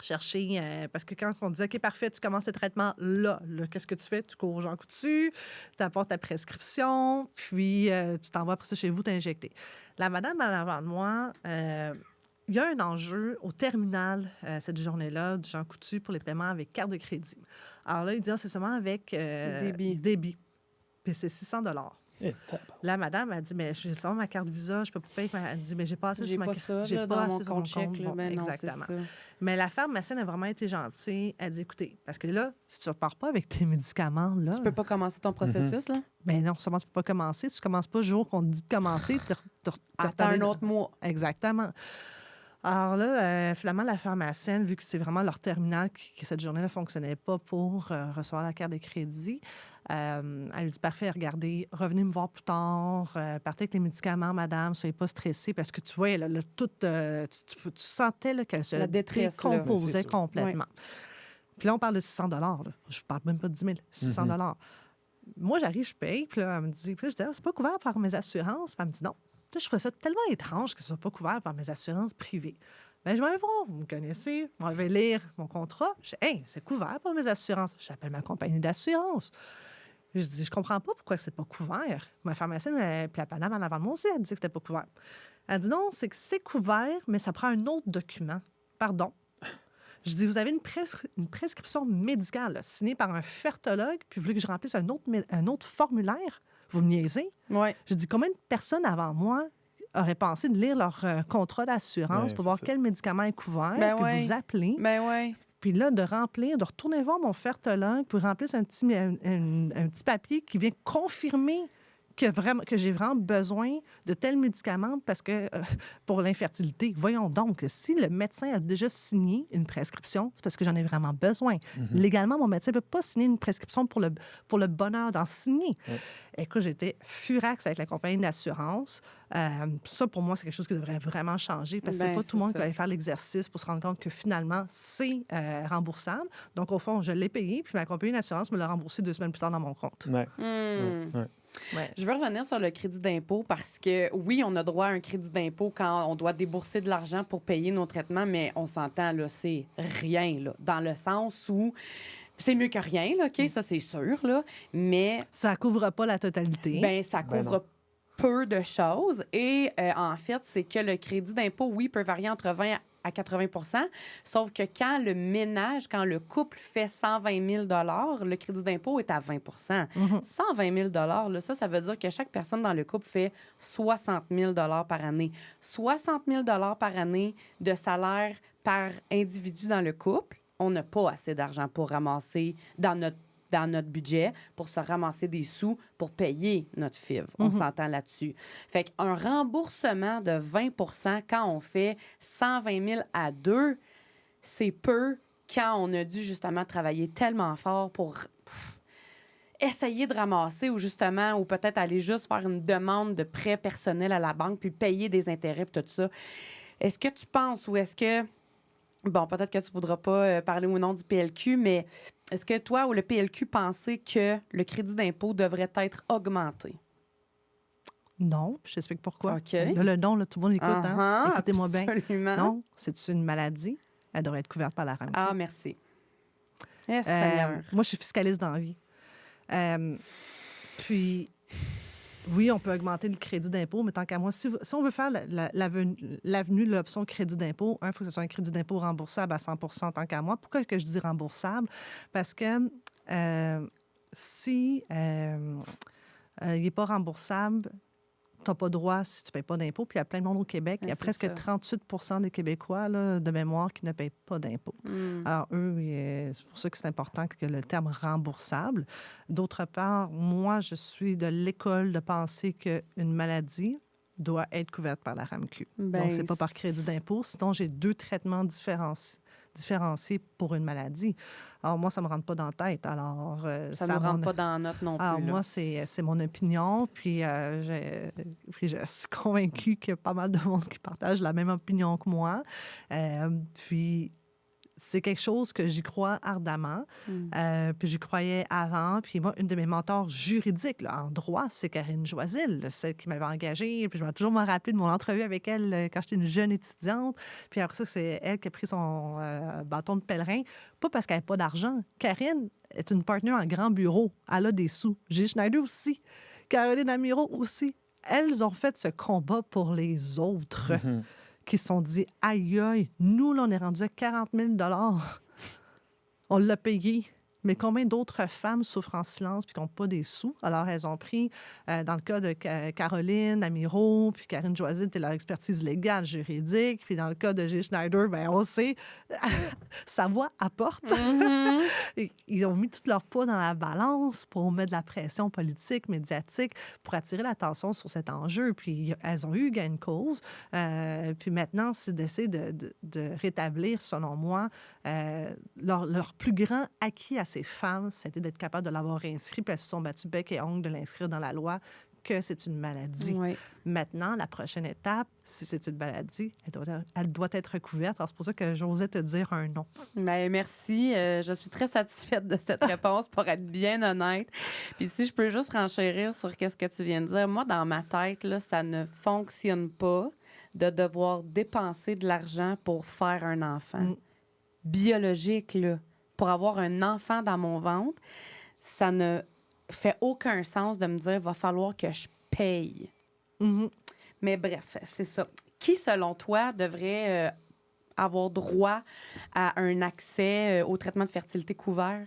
Chercher, parce que quand on dit « OK, parfait, tu commences le traitement là, qu'est-ce que tu fais? Tu cours aux Jean Coutu, tu apportes ta prescription, puis tu t'envoies après ça chez vous t'injecter. » La madame en avant de moi, il y a un enjeu au terminal cette journée-là du Jean Coutu pour les paiements avec carte de crédit. Alors là, il dit c'est seulement avec débit. Puis c'est 600 $. La madame a dit, mais je vais savoir ma carte Visa, je peux pas payer. Elle dit, mais j'ai pas assez sur ma carte. J'ai pas assez sur mon compte. Bon, Ben exactement. Non, mais la pharmacienne a vraiment été gentille. Elle dit, écoutez, parce que là, si tu repars pas avec tes médicaments, là. tu peux pas commencer ton processus, là? Ben non, seulement tu peux pas commencer. Si tu commences pas le jour qu'on te dit de commencer, Attends un autre mois. Exactement. Alors là, finalement, la pharmacienne, vu que c'est vraiment leur terminal que cette journée-là ne fonctionnait pas pour recevoir la carte de crédit, elle lui dit « Parfait, regardez, revenez me voir plus tard, partez avec les médicaments, madame, soyez pas stressée. » Parce que tu vois, là, tu sentais là, qu'elle se décomposait complètement. Puis là, on parle de 600 $. Là. Je ne parle même pas de 10 000, 600 $. Moi, j'arrive, je paye, puis là, elle me dit, puis là, je dis, c'est pas couvert par mes assurances. Puis elle me dit non. Là, je trouvais ça tellement étrange que ce soit pas couvert par mes assurances privées. Bien, je vais voir, vous me connaissez, je vais lire mon contrat. Je dis, hey, c'est couvert par mes assurances. J'appelle ma compagnie d'assurance. Je dis, je comprends pas pourquoi c'est pas couvert. Ma pharmacienne, puis la madame en avant de moi aussi, elle dit que c'était pas couvert. Elle dit non, c'est que c'est couvert, mais ça prend un autre document. Pardon. Je dis, vous avez une prescription médicale là, signée par un fertologue, puis vous voulez que je remplisse un autre formulaire? Vous me niaisez? Oui. Je dis, combien de personnes avant moi auraient pensé de lire leur contrat d'assurance pour voir quel médicament est couvert, puis vous appeler? Ben oui. Puis là, de retourner voir mon fertologue pour remplir un petit papier qui vient confirmer que j'ai vraiment besoin de tels médicaments parce que pour l'infertilité. Voyons donc, si le médecin a déjà signé une prescription, c'est parce que j'en ai vraiment besoin. Légalement, mon médecin ne peut pas signer une prescription pour le bonheur d'en signer. Écoute, j'étais furax avec la compagnie d'assurance. Ça, pour moi, c'est quelque chose qui devrait vraiment changer parce que c'est pas tout le monde qui va aller faire l'exercice pour se rendre compte que finalement, c'est remboursable. Donc, au fond, je l'ai payé, puis ma compagnie d'assurance me l'a remboursé 2 semaines plus tard dans mon compte. Ouais. Je veux revenir sur le crédit d'impôt parce que, oui, on a droit à un crédit d'impôt quand on doit débourser de l'argent pour payer nos traitements, mais on s'entend, là, c'est rien, là, dans le sens où c'est mieux que rien, là, OK, ça, c'est sûr, là, mais... Ça couvre pas la totalité. Bien, ça couvre peu de choses et, en fait, c'est que le crédit d'impôt, oui, peut varier entre 20 à 80 %, sauf que quand le couple fait 120 000 le crédit d'impôt est à 20 120 000 là, ça veut dire que chaque personne dans le couple fait 60 000 par année. 60 000 par année de salaire par individu dans le couple. On n'a pas assez d'argent pour ramasser dans notre budget pour se ramasser des sous pour payer notre FIV. On s'entend là-dessus. Fait qu'un remboursement de 20 % quand on fait 120 000 à 2, c'est peu quand on a dû justement travailler tellement fort pour... essayer de ramasser ou justement, ou peut-être aller juste faire une demande de prêt personnel à la banque puis payer des intérêts puis tout ça. Est-ce que tu penses ou est-ce que, bon, peut-être que tu ne voudras pas parler au nom du PLQ, mais est-ce que toi ou le PLQ pensez que le crédit d'impôt devrait être augmenté? Non, je t'explique pourquoi. OK. Là, le non, là, tout le monde écoute. Hein? Écoutez-moi bien. Absolument. Non, c'est une maladie. Elle devrait être couverte par la RAMQ. Ah, merci. Yes, Seigneur. Moi, je suis fiscaliste dans la vie. Puis, oui, on peut augmenter le crédit d'impôt, mais tant qu'à moi, si on veut faire l'avenue de l'option crédit d'impôt, il faut que ce soit un crédit d'impôt remboursable à 100 tant qu'à moi. Pourquoi que je dis remboursable? Parce que si il n'est pas remboursable, tu n'as pas droit si tu ne payes pas d'impôt. Puis il y a plein de monde au Québec. Il y a presque ça. 38 des Québécois là, de mémoire qui ne payent pas d'impôt. Alors, eux, c'est pour ça que c'est important que le terme remboursable. D'autre part, moi, je suis de l'école de penser qu'une maladie doit être couverte par la RAMQ. Donc, ce n'est pas par crédit d'impôt. Sinon, j'ai 2 traitements différenciés pour une maladie. Alors, moi, ça ne me rentre pas dans la tête. Alors, ça ne nous rentre pas dans la note non plus. Alors, moi, c'est mon opinion. Puis, je suis convaincue qu'il y a pas mal de monde qui partage la même opinion que moi. Puis, c'est quelque chose que j'y crois ardemment. Puis j'y croyais avant. Puis moi, une de mes mentors juridiques là, en droit, c'est Karine Joisil, celle qui m'avait engagée. Puis je vais toujours me rappeler de mon entrevue avec elle quand j'étais une jeune étudiante. Puis après ça, c'est elle qui a pris son bâton de pèlerin. Pas parce qu'elle n'a pas d'argent. Karine est une partenaire en grand bureau. Elle a des sous. Gilles Schneider aussi. Caroline Amiro aussi. Elles ont fait ce combat pour les autres. Qui se sont dit, aïe, aïe, nous, là, on est rendu à 40 000 $. On l'a payé. Mais combien d'autres femmes souffrent en silence puis qui n'ont pas des sous? Alors, elles ont pris, dans le cas de Caroline Amiro, puis Karine Joisil, c'est leur expertise légale, juridique. Puis dans le cas de Gilles Schneider, bien, on sait, sa voix apporte. Ils ont mis tout leur poids dans la balance pour mettre de la pression politique, médiatique, pour attirer l'attention sur cet enjeu. Puis elles ont eu gain de cause. Puis maintenant, c'est d'essayer de rétablir, selon moi, leur plus grand acquis à ces femmes, c'était d'être capable de l'avoir inscrit, puis elles se sont battues bec et ongles de l'inscrire dans la loi, que c'est une maladie. Oui. Maintenant, la prochaine étape, si c'est une maladie, elle doit être couverte. Alors, c'est pour ça que j'osais te dire un non. Bien, merci. Je suis très satisfaite de cette réponse, pour être bien honnête. Puis si je peux juste renchérir sur ce que tu viens de dire, moi, dans ma tête, là, ça ne fonctionne pas de devoir dépenser de l'argent pour faire un enfant. Biologique, là. Pour avoir un enfant dans mon ventre, ça ne fait aucun sens de me dire va falloir que je paye. Mais bref, c'est ça. Qui, selon toi, devrait avoir droit à un accès au traitement de fertilité couvert?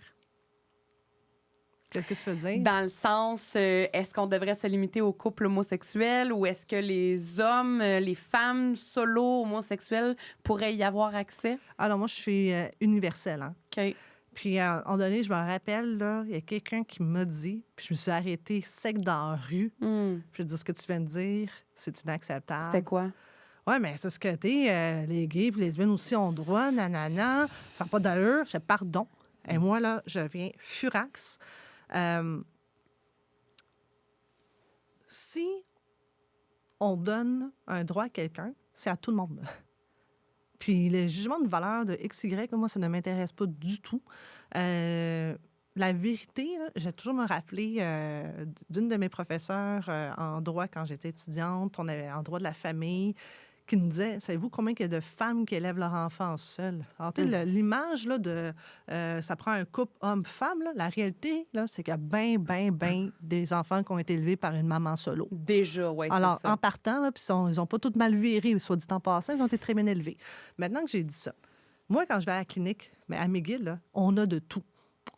Qu'est-ce que tu veux dire? Dans le sens, est-ce qu'on devrait se limiter aux couples homosexuels ou est-ce que les hommes, les femmes solo homosexuels pourraient y avoir accès? Alors, moi, je suis universelle. Hein? OK. Puis, à un moment donné, je me rappelle, là, il y a quelqu'un qui m'a dit, puis je me suis arrêtée sec dans la rue. Puis, je dis, ce que tu viens de dire, c'est inacceptable. C'était quoi? Oui, mais c'est ce que t'es. Les gays et les lesbiennes aussi ont droit, nanana. Ça n'a pas d'allure. Je dis, pardon. Et moi, là, je viens furax. Si on donne un droit à quelqu'un, c'est à tout le monde. Puis le jugement de valeur de XY, moi, ça ne m'intéresse pas du tout. La vérité, là, j'ai toujours me rappeler d'une de mes professeurs en droit quand j'étais étudiante, on avait en droit de la famille, qui nous disait, savez-vous combien il y a de femmes qui élèvent leur enfant seules? Alors, tu sais, l'image là, de ça prend un couple homme-femme, là, la réalité, là, c'est qu'il y a bien des enfants qui ont été élevés par une maman solo. Déjà, oui, c'est ça. Alors, en partant, là, puis ils n'ont pas toutes mal viré, soit dit en passant, ils ont été très bien élevés. Maintenant que j'ai dit ça, moi, quand je vais à la clinique, mais à McGill, là, on a de tout.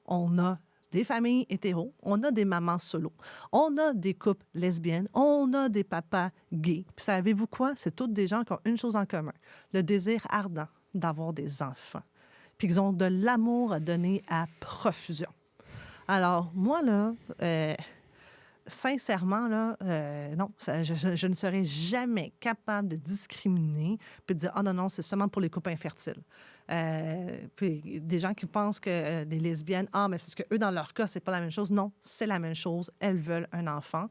On a des familles hétéros, on a des mamans solo, on a des couples lesbiennes, on a des papas gays. Puis savez-vous quoi? C'est tous des gens qui ont une chose en commun, le désir ardent d'avoir des enfants. Puis ils ont de l'amour à donner à profusion. Alors, moi, là, sincèrement, là, non, je ne serais jamais capable de discriminer puis de dire « Ah non, non, c'est seulement pour les couples infertiles. » Puis des gens qui pensent que des lesbiennes, mais c'est parce qu'eux, dans leur cas, c'est pas la même chose. Non, c'est la même chose. Elles veulent un enfant.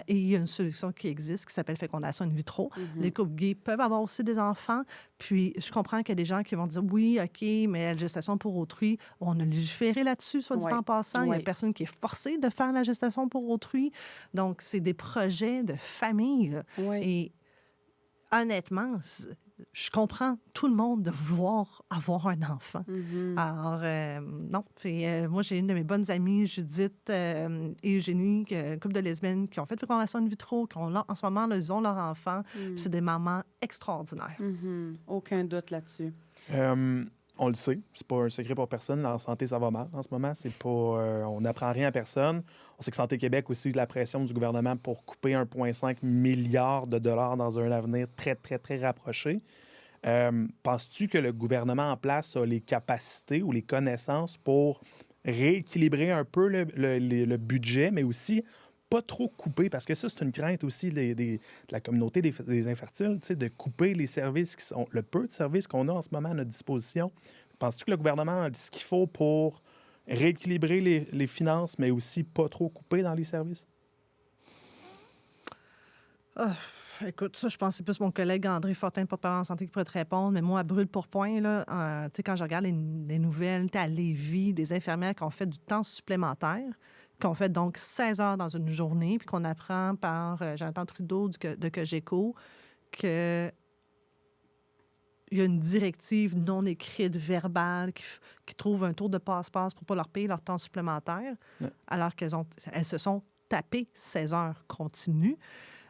Et il y a une solution qui existe qui s'appelle fécondation in vitro. Les couples gays peuvent avoir aussi des enfants. Puis je comprends qu'il y a des gens qui vont dire oui, OK, mais la gestation pour autrui, on a légiféré là-dessus, soit dit en passant. Il y a personne qui est forcée de faire la gestation pour autrui. Donc, c'est des projets de famille. Là. Et honnêtement, je comprends tout le monde de vouloir avoir un enfant. Alors, non. Puis, moi, j'ai une de mes bonnes amies, Judith et Eugénie, un couple de lesbiennes qui ont fait fécondation in vitro, qui ont, en ce moment, là, ils ont leur enfant. C'est des mamans extraordinaires. Aucun doute là-dessus. On le sait, c'est pas un secret pour personne. En santé, ça va mal en ce moment. C'est pas, on n'apprend rien à personne. On sait que Santé Québec aussi a eu de la pression du gouvernement pour couper 1,5 milliard de dollars dans un avenir très, très, très rapproché. Penses-tu que le gouvernement en place a les capacités ou les connaissances pour rééquilibrer un peu le budget, mais aussi pas trop couper? Parce que ça, c'est une crainte aussi de la communauté des infertiles, de couper les services qui sont, le peu de services qu'on a en ce moment à notre disposition. Penses-tu que le gouvernement a ce qu'il faut pour rééquilibrer les finances, mais aussi pas trop couper dans les services? Écoute, ça, je pense que c'est plus mon collègue André Fortin, porte-parole en santé, qui pourrait te répondre. Mais moi, à brûle pour point, là, quand je regarde les nouvelles à Lévis, des infirmières qui ont fait du temps supplémentaire, qui ont fait donc 16 heures dans une journée, puis qu'on apprend par Jonathan Trudeau de Cogeco qu'il y a une directive non écrite, verbale, qui trouve un tour de passe-passe pour ne pas leur payer leur temps supplémentaire, alors qu'elles se sont tapées 16 heures continues.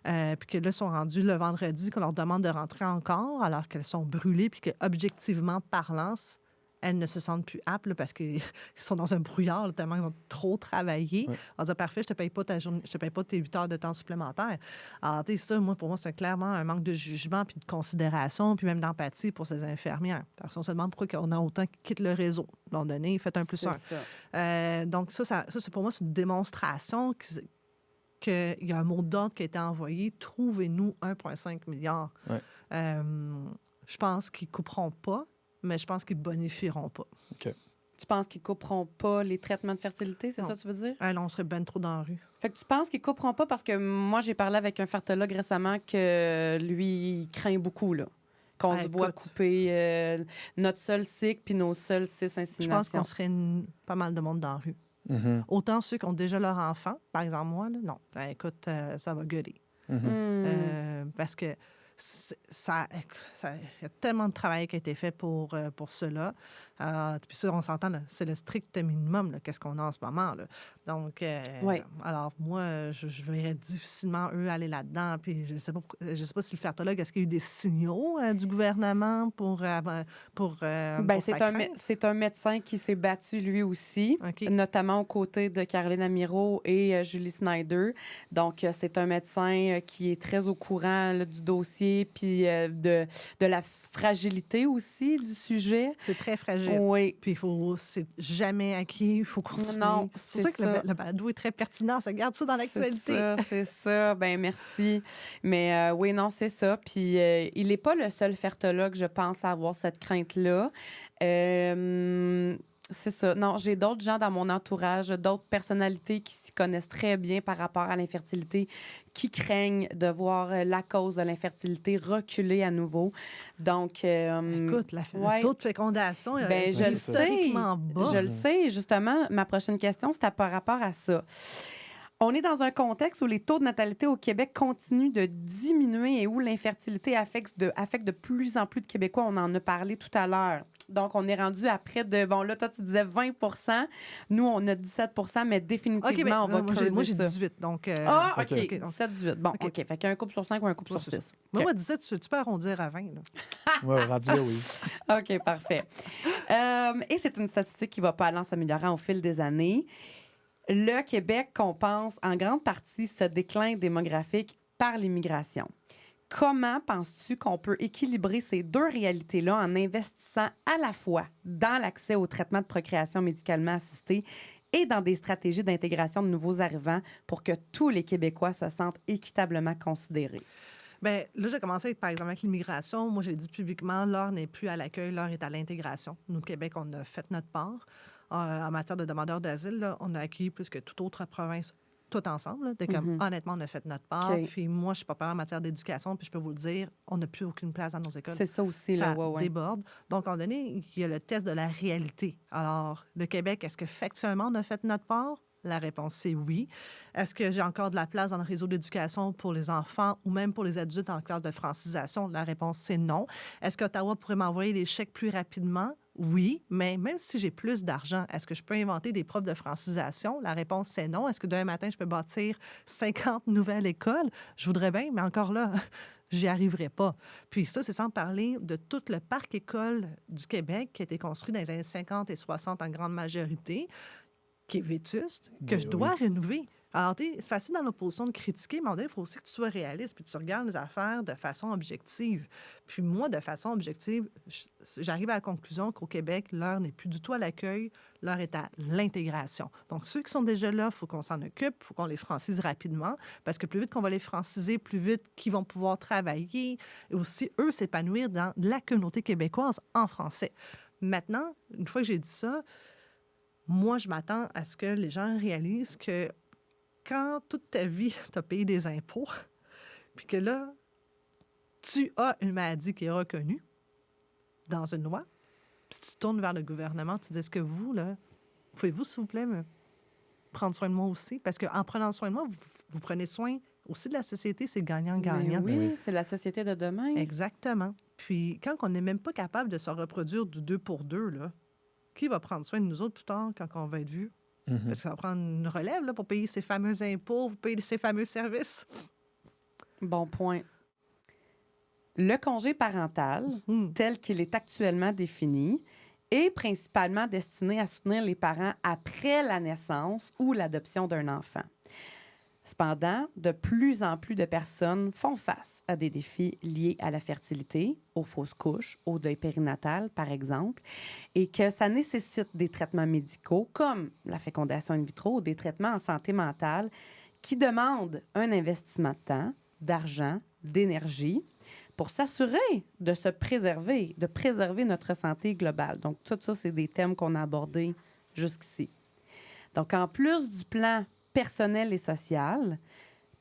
Puis que là, sont rendues le vendredi, qu'on leur demande de rentrer encore, alors qu'elles sont brûlées, puis qu'objectivement parlant, elles ne se sentent plus aptes là, parce qu'ils sont dans un brouillard, là, tellement ils ont trop travaillé. On dit, parfait, je te paye pas ta journée, je te paye pas tes 8 heures de temps supplémentaire. Alors, tu sais, ça, pour moi, c'est clairement un manque de jugement, puis de considération, puis même d'empathie pour ces infirmières. Parce qu'on se demande pourquoi on a autant qui quittent le réseau. À un moment donné, faites un plus un. Donc, ça, c'est pour moi, c'est une démonstration qu'il y a un mot d'ordre qui a été envoyé. Trouvez-nous 1,5 milliard. Je pense qu'ils ne couperont pas, mais je pense qu'ils ne bonifieront pas. OK. Tu penses qu'ils ne couperont pas les traitements de fertilité, c'est ça que tu veux dire? Non, on serait ben trop dans la rue. Fait que tu penses qu'ils ne couperont pas parce que moi, j'ai parlé avec un fertologue récemment que lui, il craint beaucoup, là. Qu'on se voit couper notre seul cycle puis nos seuls 6 inséminations. Je pense qu'on serait pas mal de monde dans la rue. Autant ceux qui ont déjà leur enfant, par exemple moi, là, non. Écoute, ça va gueuler. Parce que il y a tellement de travail qui a été fait pour cela. Puis ça, on s'entend, là, c'est le strict minimum, là, qu'est-ce qu'on a en ce moment. Là. Donc, alors moi, je verrais difficilement eux aller là-dedans. Puis je sais pas si le fertologue, est-ce qu'il y a eu des signaux du gouvernement pour c'est un médecin qui s'est battu lui aussi, notamment aux côtés de Caroline Amirault et Julie Snyder. Donc, c'est un médecin qui est très au courant là, du dossier puis de la fragilité aussi du sujet. C'est très fragile. Oui. Puis c'est jamais acquis, il faut continuer. Non, c'est pour ça que le balado est très pertinent. Ça garde ça dans l'actualité. C'est ça. Ben merci. Mais oui, non, c'est ça. Puis il n'est pas le seul fertologue, je pense, à avoir cette crainte-là. C'est ça. Non, j'ai d'autres gens dans mon entourage, d'autres personnalités qui s'y connaissent très bien par rapport à l'infertilité, qui craignent de voir la cause de l'infertilité reculer à nouveau. Donc, écoute, le taux de fécondation est historiquement bas. Je le sais. Justement, ma prochaine question, c'était par rapport à ça. On est dans un contexte où les taux de natalité au Québec continuent de diminuer et où l'infertilité affecte de plus en plus de Québécois. On en a parlé tout à l'heure. Donc, on est rendu à près de... Bon, là, toi, tu disais 20 %. Nous, on a 17 % mais définitivement, on va creuser ça. Moi, j'ai 18, donc... OK. 17-18. Bon, OK. Fait qu'un couple sur 5 ou un couple sur 6. Moi, 17, tu peux arrondir à 20. Oui, rendu là, oui. OK, parfait. Et c'est une statistique qui va pas aller en s'améliorant au fil des années. Le Québec compense en grande partie ce déclin démographique par l'immigration. Comment penses-tu qu'on peut équilibrer ces deux réalités-là en investissant à la fois dans l'accès au traitement de procréation médicalement assistée et dans des stratégies d'intégration de nouveaux arrivants pour que tous les Québécois se sentent équitablement considérés? Bien, là, j'ai commencé, par exemple, avec l'immigration. Moi, j'ai dit publiquement, l'heure n'est plus à l'accueil, l'heure est à l'intégration. Nous, au Québec, on a fait notre part. En matière de demandeurs d'asile, là, on a accueilli plus que toute autre province, tout ensemble. Là. Comme, honnêtement, on a fait notre part. OK. Puis moi, je suis pas peur en matière d'éducation, puis je peux vous le dire, on n'a plus aucune place dans nos écoles. C'est ça aussi, Ça là, ouais. déborde. Donc, à un moment donné, il y a le test de la réalité. Alors, le Québec, est-ce que factuellement, on a fait notre part? La réponse, c'est oui. Est-ce que j'ai encore de la place dans le réseau d'éducation pour les enfants ou même pour les adultes en classe de francisation? La réponse, c'est non. Est-ce qu'Ottawa pourrait m'envoyer des chèques plus rapidement? Oui, mais même si j'ai plus d'argent, est-ce que je peux inventer des profs de francisation? La réponse, c'est non. Est-ce que demain matin, je peux bâtir 50 nouvelles écoles? Je voudrais bien, mais encore là, j'y arriverai pas. Puis ça, c'est sans parler de tout le parc école du Québec qui a été construit dans les années 50 et 60 en grande majorité, qui est vétuste, que Ben je dois oui. rénover. Alors, c'est facile dans l'opposition de critiquer, mais il faut aussi que tu sois réaliste puis tu regardes les affaires de façon objective. Puis moi, de façon objective, j'arrive à la conclusion qu'au Québec, l'heure n'est plus du tout à l'accueil, l'heure est à l'intégration. Donc, ceux qui sont déjà là, il faut qu'on s'en occupe, il faut qu'on les francise rapidement, parce que plus vite qu'on va les franciser, plus vite qu'ils vont pouvoir travailler et aussi, eux, s'épanouir dans la communauté québécoise en français. Maintenant, une fois que j'ai dit ça, moi, je m'attends à ce que les gens réalisent que quand toute ta vie, tu as payé des impôts, puis que là, tu as une maladie qui est reconnue dans une loi, puis tu te tournes vers le gouvernement, tu dis, est-ce que vous, là, pouvez-vous, s'il vous plaît, me prendre soin de moi aussi? Parce qu'en prenant soin de moi, vous prenez soin aussi de la société, c'est gagnant-gagnant. Mais oui, Oui. c'est la société de demain. Exactement. Puis quand on n'est même pas capable de se reproduire du 2 pour 2, là, qui va prendre soin de nous autres plus tard quand on va être vu? Parce que ça va prendre une relève là, pour payer ces fameux impôts, pour payer ces fameux services. Bon point. Le congé parental, tel qu'il est actuellement défini, est principalement destiné à soutenir les parents après la naissance ou l'adoption d'un enfant. Cependant, de plus en plus de personnes font face à des défis liés à la fertilité, aux fausses couches, au deuil périnatal, par exemple, et que ça nécessite des traitements médicaux comme la fécondation in vitro ou des traitements en santé mentale qui demandent un investissement de temps, d'argent, d'énergie pour s'assurer de se préserver, de préserver notre santé globale. Donc, tout ça, c'est des thèmes qu'on a abordés jusqu'ici. Donc, en plus du plan personnel et social,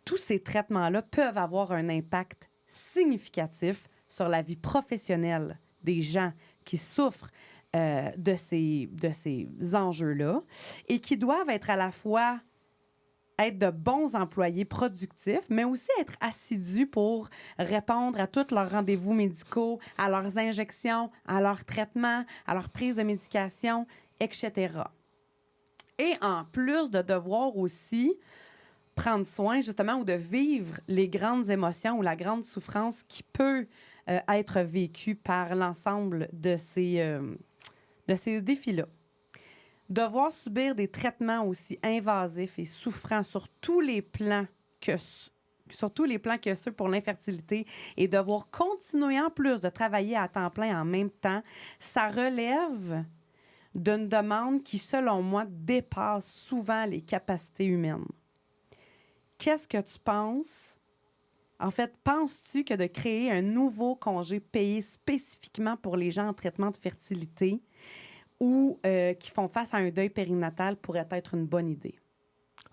tous ces traitements-là peuvent avoir un impact significatif sur la vie professionnelle des gens qui souffrent de ces enjeux-là et qui doivent être à la fois être de bons employés productifs, mais aussi être assidus pour répondre à tous leurs rendez-vous médicaux, à leurs injections, à leurs traitements, à leur prise de médication, etc. Et en plus de devoir aussi prendre soin, justement, ou de vivre les grandes émotions ou la grande souffrance qui peut être vécue par l'ensemble de ces défis-là. Devoir subir des traitements aussi invasifs et souffrants sur tous les plans que ceux pour l'infertilité et devoir continuer en plus de travailler à temps plein en même temps, ça relève d'une demande qui, selon moi, dépasse souvent les capacités humaines. Qu'est-ce que tu penses? En fait, penses-tu que de créer un nouveau congé payé spécifiquement pour les gens en traitement de fertilité ou qui font face à un deuil périnatal pourrait être une bonne idée?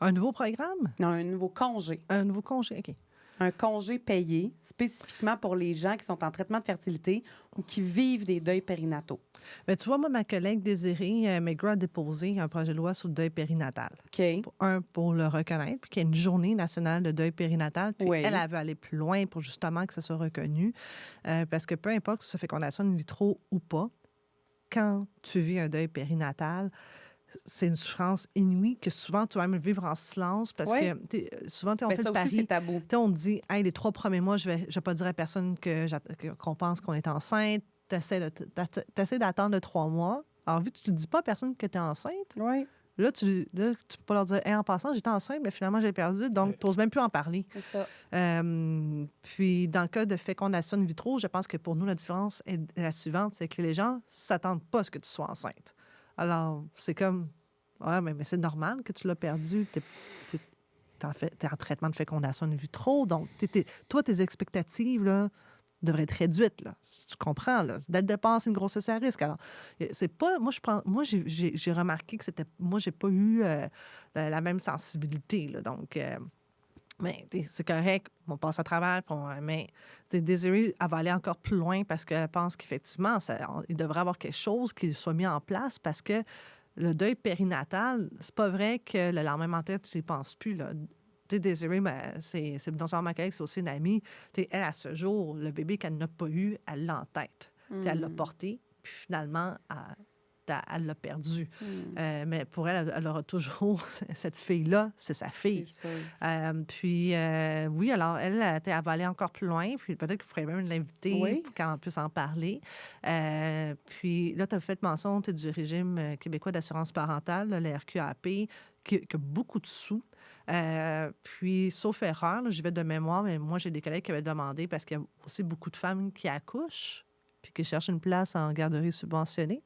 Un nouveau programme? Non, un nouveau congé. Un nouveau congé, OK. Un congé payé spécifiquement pour les gens qui sont en traitement de fertilité ou qui vivent des deuils périnataux. Bien, tu vois, moi, ma collègue Désirée McGraw a déposé un projet de loi sur le deuil périnatal. OK. Pour le reconnaître, puis qu'il y ait une journée nationale de deuil périnatal. Puis Oui. elle veut aller plus loin pour justement que ça soit reconnu. Parce que peu importe que ce soit fécondation in vitro ou pas, quand tu vis un deuil périnatal, c'est une souffrance inouïe que souvent tu vas même vivre en silence parce Oui. que souvent on Ben, fait ça le aussi, pari. c'est tabou. On te dit, hey, les 3 premiers mois, je vais pas dire à personne qu'on pense qu'on est enceinte. Tu essaies d'attendre le 3 mois. Alors, vu que tu ne dis pas à personne que tu es enceinte, Oui, là, tu peux pas leur dire, hey, en passant, j'étais enceinte, mais finalement, j'ai perdu. Donc, tu n'oses même plus en parler. c'est ça. Puis, dans le cas de fécondation in vitro, je pense que pour nous, la différence est la suivante, c'est que les gens ne s'attendent pas à ce que tu sois enceinte. Alors, c'est comme, ouais, mais c'est normal que tu l'as perdu. t'es en traitement de fécondation in vitro. Donc, toi, tes expectatives, là, devraient être réduites, là. Tu comprends, là. Dès le départ, c'est une grossesse à risque. Alors, c'est pas... Moi, j'ai remarqué que c'était... Moi, j'ai pas eu la même sensibilité, là. Donc... mais c'est correct, on passe à travers, mais Désirée, elle va aller encore plus loin parce qu'elle pense qu'effectivement, il devrait y avoir quelque chose qui soit mis en place parce que le deuil périnatal, c'est pas vrai que le lendemain matin, tu n'y penses plus. Là. Désirée, c'est non seulement ma collègue, c'est aussi une amie. Elle, à ce jour, le bébé qu'elle n'a pas eu, elle l'a en tête. Elle l'a porté, puis finalement, elle l'a perdu. Mais pour elle, elle aura toujours cette fille-là, c'est sa fille. Puis, oui, alors, elle va aller encore plus loin. Puis peut-être qu'il faudrait même l'inviter pour qu'elle puisse en parler. Puis là, tu as fait mention du régime québécois d'assurance parentale, là, le RQAP, qui a beaucoup de sous. Puis, sauf erreur, là, j'y vais de mémoire, mais moi, j'ai des collègues qui avaient demandé parce qu'il y a aussi beaucoup de femmes qui accouchent puis qui cherchent une place en garderie subventionnée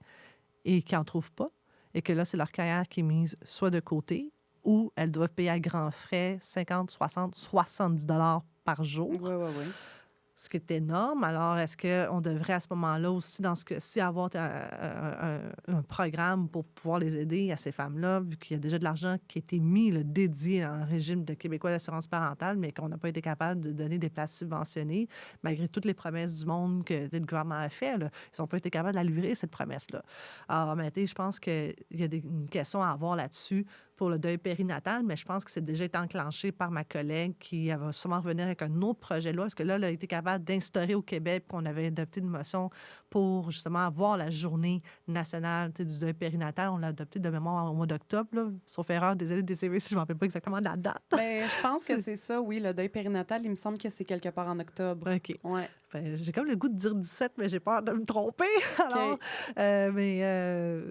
et qui n'en trouvent pas, et que là, c'est leur carrière qui est mise soit de côté ou elles doivent payer à grands frais 50, 60, 70 $ par jour. Oui. Ce qui est énorme. Alors, est-ce qu'on devrait à ce moment-là aussi, dans ce cas-ci, avoir un programme pour pouvoir les aider à ces femmes-là, vu qu'il y a déjà de l'argent qui a été mis, là, dédié dans le régime de Québécois d'assurance parentale, mais qu'on n'a pas été capable de donner des places subventionnées, malgré toutes les promesses du monde que le gouvernement a fait, là, ils n'ont pas été capables de la livrer, cette promesse-là. Alors, mais je pense qu'il y a une question à avoir là-dessus pour le deuil périnatal, mais je pense que c'est déjà été enclenché par ma collègue qui va sûrement revenir avec un autre projet là, parce que là, elle a été capable d'instaurer au Québec qu'on avait adopté une motion pour justement avoir la journée nationale du deuil périnatal. On l'a adopté de mémoire au mois d'octobre, là, sauf erreur, désolé, si je ne me rappelle pas exactement de la date. Bien, je pense que c'est ça, oui, le deuil périnatal, il me semble que c'est quelque part en octobre. OK. Ouais. J'ai comme le goût de dire 17, mais j'ai peur de me tromper. Alors,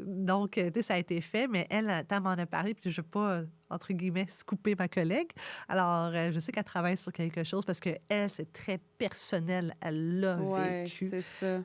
donc, ça a été fait, mais elle m'en a parlé, puis je ne veux pas, entre guillemets, scooper ma collègue. Alors, je sais qu'elle travaille sur quelque chose parce qu'elle, c'est très personnel. Elle l'a vécu. C'est ça.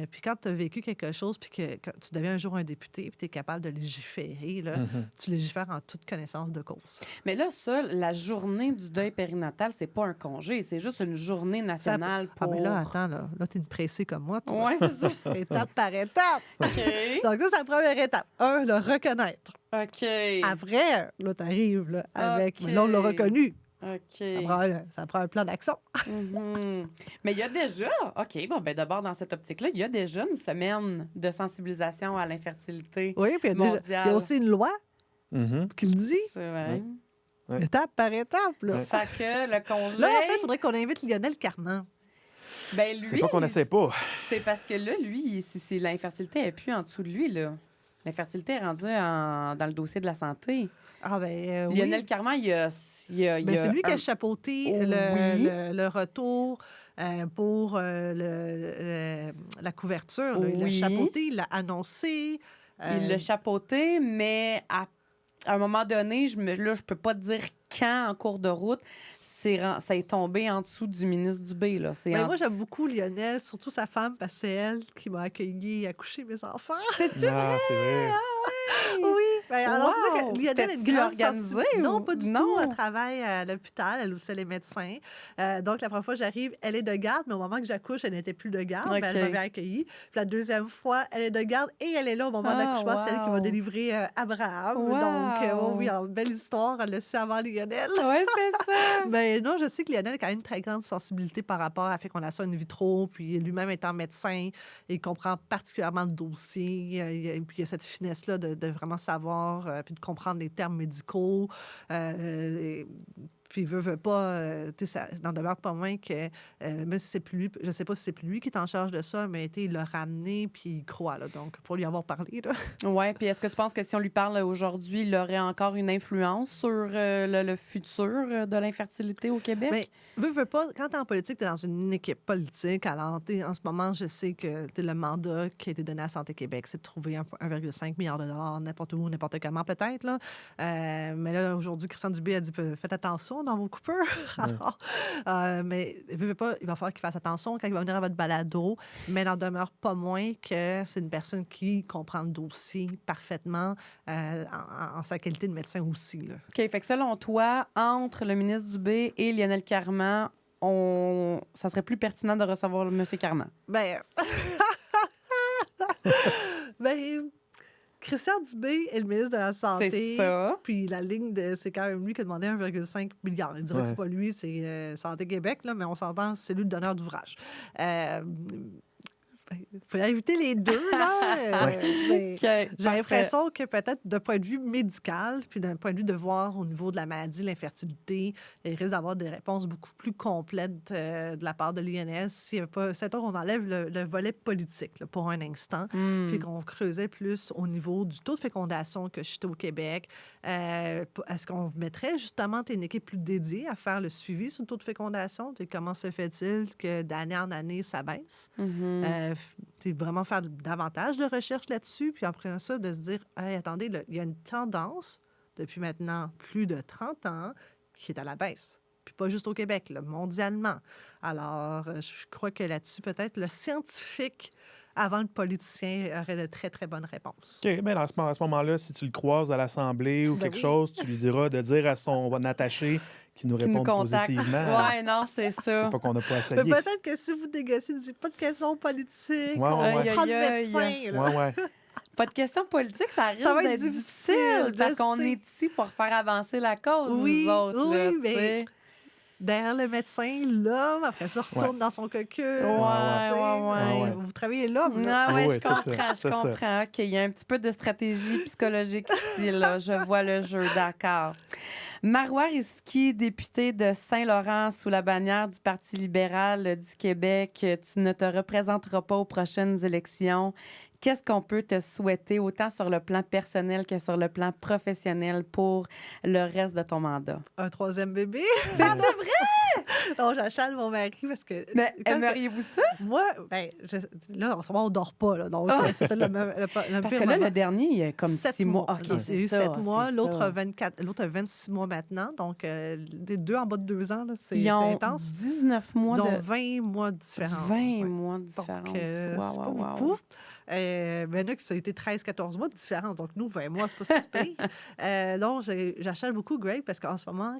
Puis quand tu as vécu quelque chose, puis que quand tu deviens un jour un député, puis tu es capable de légiférer, là, tu légifères en toute connaissance de cause. Mais là, ça, la journée du deuil périnatal, c'est pas un congé, c'est juste une journée nationale pour... Ah, mais là, attends, là t'es une pressée comme moi, toi. Oui, c'est ça. Étape par étape. OK. Donc, ça, c'est la première étape. Le reconnaître. OK. Après, là, t'arrives là, avec... OK. Mais là, on l'a reconnu. OK. Ça prend un plan d'action. Mais il y a déjà... OK, bon, ben d'abord, dans cette optique-là, il y a déjà une semaine de sensibilisation à l'infertilité Oui, puis mondiale. il y a aussi une loi qui le dit. C'est vrai. Étape par étape, là. Fait que le congé... Là, en fait, il faudrait qu'on invite Lionel Carman. Ben lui, c'est pas qu'on essaie pas. C'est parce que là, lui, si l'infertilité n'est plus en dessous de lui, là. L'infertilité est rendue dans le dossier de la santé. Ah, ben oui. Lionel Carman, il y a c'est lui qui a chapeauté le retour pour la couverture. Là. Il l'a chapeauté, il l'a annoncé. Il l'a chapeauté, mais à un moment donné, je peux pas te dire quand en cours de route, ça est tombé en dessous du ministre Dubé. Là. Moi, j'aime beaucoup Lionel, surtout sa femme, parce que c'est elle qui m'a accueillie et accouché mes enfants. C'est-tu vrai? C'est vrai. Oui. Alors, c'est ça que Lionel est une grande organisée? Non, pas du tout. Elle travaille à l'hôpital, elle aussi, elle est médecin. Donc, la première fois, j'arrive, elle est de garde, mais au moment que j'accouche, elle n'était plus de garde. Okay. Elle m'avait accueillie. Puis la deuxième fois, elle est de garde et elle est là au moment d'accouchement. C'est elle qui va délivrer Abraham. Donc, oui, alors, belle histoire. Elle l'a su avant Lionel. Oui, c'est ça. Mais non, je sais que Lionel a quand même une très grande sensibilité par rapport à la fécondation in vitro. Puis lui-même étant médecin, il comprend particulièrement le dossier. Puis il y a cette finesse-là de vraiment savoir, puis de comprendre les termes médicaux. Puis il veut pas, ça n'en demeure pas moins que, même si c'est plus lui, je sais pas si c'est plus lui qui est en charge de ça, mais il l'a ramené, puis il croit, là, donc pour lui avoir parlé. Oui, puis est-ce que tu penses que si on lui parle aujourd'hui, il aurait encore une influence sur le futur de l'infertilité au Québec? Mais veut pas, quand tu es en politique, tu es dans une équipe politique. Alors, en ce moment, je sais que le mandat qui a été donné à Santé Québec, c'est de trouver 1,5 milliard de dollars n'importe où, n'importe comment, peut-être. Là. Mais là, aujourd'hui, Christian Dubé a dit faites attention, dans vos coupures. Alors, mais veut pas, il va falloir qu'il fasse attention quand il va venir à votre balado, mais n'en demeure pas moins que c'est une personne qui comprend le dossier parfaitement en sa qualité de médecin aussi. Là. OK, fait que selon toi, entre le ministre Dubé et Lionel Carman, ça serait plus pertinent de recevoir M. Carman. Ben, ben, Christian Dubé est le ministre de la Santé. C'est ça. Puis la ligne, c'est quand même lui qui a demandé 1,5 milliard. Il dirait que c'est pas lui, c'est Santé Québec, là, mais on s'entend, c'est lui le donneur d'ouvrage. Il faut éviter les deux, là. Mais Okay, j'ai l'impression que peut-être d'un point de vue médical, puis d'un point de vue de voir au niveau de la maladie, l'infertilité, il risque d'avoir des réponses beaucoup plus complètes de la part de l'INS. C'est qu'on enlève le volet politique là, pour un instant, puis qu'on creusait plus au niveau du taux de fécondation que je suis au Québec. Est-ce qu'on mettrait justement une équipe plus dédiée à faire le suivi sur le taux de fécondation? Comment se fait-il que d'année en année, ça baisse? Vraiment faire davantage de recherches là-dessus, puis après ça, de se dire, hey, attendez, il y a une tendance depuis maintenant plus de 30 ans qui est à la baisse. Puis pas juste au Québec, là, mondialement. Alors, je crois que là-dessus, peut-être, le scientifique avant le politicien aurait de très, très bonnes réponses. OK, bien, à ce moment-là, si tu le croises à l'Assemblée ou quelque chose, tu lui diras de dire à son attaché qui nous réponde positivement. Oui, non, c'est ça. C'est pas qu'on n'a pas essayé. Mais peut-être que si vous négociez, dites pas de questions politiques, Ouais, on ouais, va ouais. prendre médecin. Là. Ouais. Pas de questions politiques, ça risque va être d'être difficile, parce je qu'on sais. est ici pour faire avancer la cause, Oui, nous autres. oui, là, tu mais sais. derrière le médecin, l'homme, après ça, retourne dans son cocus. Ouais. Vous travaillez l'homme. Ah ouais, Oui, je comprends, c'est ça. je comprends. OK, il y a un petit peu de stratégie psychologique ici, là. Je vois le jeu, d'accord. Marois Risky, député de Saint-Laurent sous la bannière du Parti libéral du Québec, tu ne te représenteras pas aux prochaines élections. Qu'est-ce qu'on peut te souhaiter, autant sur le plan personnel que sur le plan professionnel, pour le reste de ton mandat? Un troisième bébé. C'est vrai? Non, j'achale mon mari parce que... Mais quand- aimeriez-vous ça? Moi, là, en ce moment, on dort pas. Là, donc, c'était le Parce pire que là, moment. le dernier, il y a comme 7 6 mois. mois. OK, Non, c'est eu ça, 7 mois. c'est L'autre ça. a 24, l'autre a 26 mois maintenant. Donc, les deux en bas de 2 ans, là, c'est Ils ont intense. 19 mois Dont de... 20 mois de différence. 20 Ouais. mois de différence. Donc, c'est pas beaucoup. Mais là, ça a été 13-14 mois de différence. Donc, nous, 20 mois, c'est pas si pire. Donc, j'achète beaucoup Greg parce qu'en ce moment,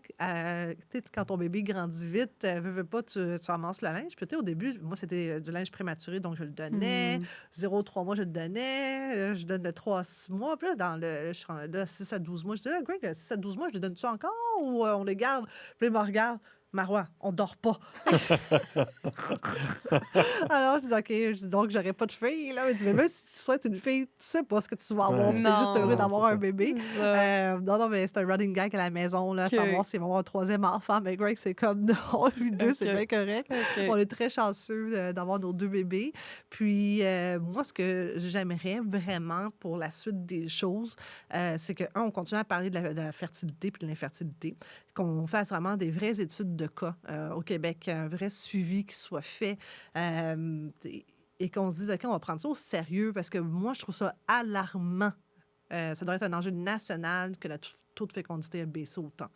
quand ton bébé grandit vite, veux pas, tu ramasses le linge. Puis, au début, moi, c'était du linge prématuré, donc je le donnais. 0-3 mois, je le donnais. Je donne de 3 à 6 mois. Puis là, je suis là, 6 à 12 mois. Je dis, Greg, 6 à 12 mois, je les donne-tu encore ou on les garde? Puis, il me regarde. Marois, on dort pas. Alors, je dis, OK, donc, j'aurais pas de fille. Là. Il dit, mais même si tu souhaites une fille, tu sais pas ce que tu vas avoir. Ouais. Tu es juste heureux Non, d'avoir c'est un ça. bébé. Non, mais c'est un running gag à la maison, là, OK. savoir s'il va avoir un troisième enfant. Mais Greg, c'est comme non, lui, deux, c'est OK. bien correct. OK. On est très chanceux d'avoir nos 2 bébés. Puis, moi, ce que j'aimerais vraiment pour la suite des choses, c'est on continue à parler de la fertilité puis de l'infertilité, qu'on fasse vraiment des vraies études de cas au Québec, un vrai suivi qui soit fait et qu'on se dise, OK, on va prendre ça au sérieux parce que moi, je trouve ça alarmant. Ça devrait être un enjeu national que notre taux de fécondité a baissé autant.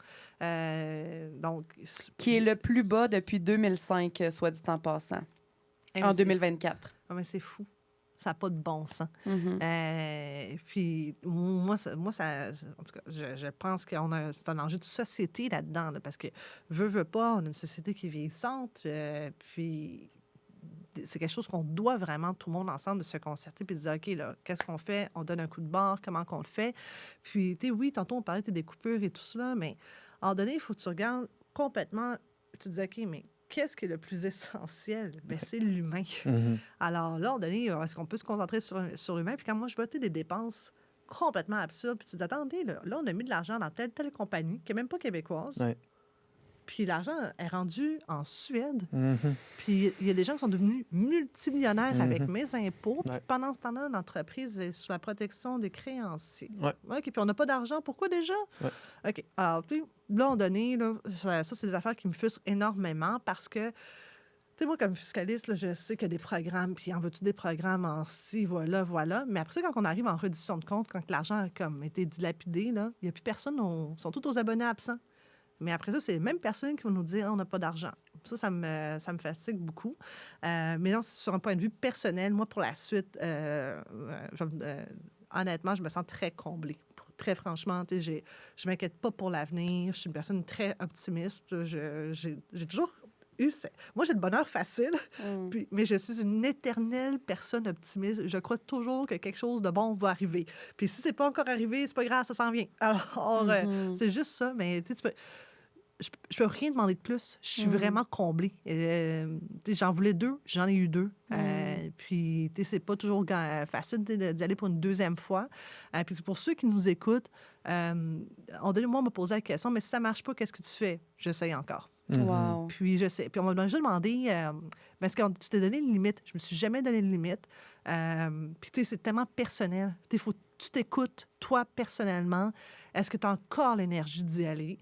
Donc, Qui est le plus bas depuis 2005, soit dit en passant, en 2024. Mais c'est fou. Ça n'a pas de bon sens. Mhm. Puis, moi, en tout cas, je pense que c'est un enjeu de société là-dedans, là, parce que, veut pas, on a une société qui est vieillissante, puis c'est quelque chose qu'on doit vraiment, tout le monde ensemble, de se concerter puis de dire, OK, là, qu'est-ce qu'on fait? On donne un coup de barre, comment qu'on le fait? Puis, tu sais, oui, tantôt, on parlait des coupures et tout cela, mais à un moment donné, il faut que tu regardes complètement, tu te dis, OK, mais qu'est-ce qui est le plus essentiel? Bien, c'est l'humain. Alors là, à un moment donné, est-ce qu'on peut se concentrer sur l'humain? Puis quand moi, je vois des dépenses complètement absurdes, puis tu te dis, attendez, là, on a mis de l'argent dans telle compagnie qui n'est même pas québécoise. Ouais. Puis l'argent est rendu en Suède. Mhm. Puis il y a des gens qui sont devenus multimillionnaires avec mes impôts. Puis Ouais. pendant ce temps-là, l'entreprise est sous la protection des créanciers. Ouais. OK, puis on n'a pas d'argent. Pourquoi déjà? Ouais. OK. Alors, puis là, on donné, là, ça c'est des affaires qui me frustrent énormément parce que, tu sais, moi, comme fiscaliste, là, je sais qu'il y a des programmes, puis en veux-tu des programmes en ci, voilà. Mais après ça, quand on arrive en reddition de compte, quand l'argent a comme été dilapidé, là, il n'y a plus personne, sont tous aux abonnés absents. Mais après ça, c'est les mêmes personnes qui vont nous dire on n'a pas d'argent. Ça me fatigue beaucoup. Mais non, sur un point de vue personnel, moi, pour la suite, honnêtement, je me sens très comblée. Très franchement, je ne m'inquiète pas pour l'avenir. Je suis une personne très optimiste. J'ai toujours eu... Moi, j'ai le bonheur facile, mais je suis une éternelle personne optimiste. Je crois toujours que quelque chose de bon va arriver. Puis si c'est pas encore arrivé, c'est pas grave, ça s'en vient. Alors, c'est juste ça, mais tu peux... Je peux rien demander de plus. Je suis vraiment comblée. J'en voulais 2, j'en ai eu 2. Puis, c'est pas toujours facile d'y aller pour une deuxième fois. Puis, pour ceux qui nous écoutent, on m'a posé la question, mais si ça marche pas, qu'est-ce que tu fais? J'essaye encore. Wow. Puis, on m'a déjà demandé, est-ce que tu t'es donné une limite? Je me suis jamais donné une limite. Puis, c'est tellement personnel. Il faut que tu t'écoutes, toi, personnellement. Est-ce que tu as encore l'énergie d'y aller?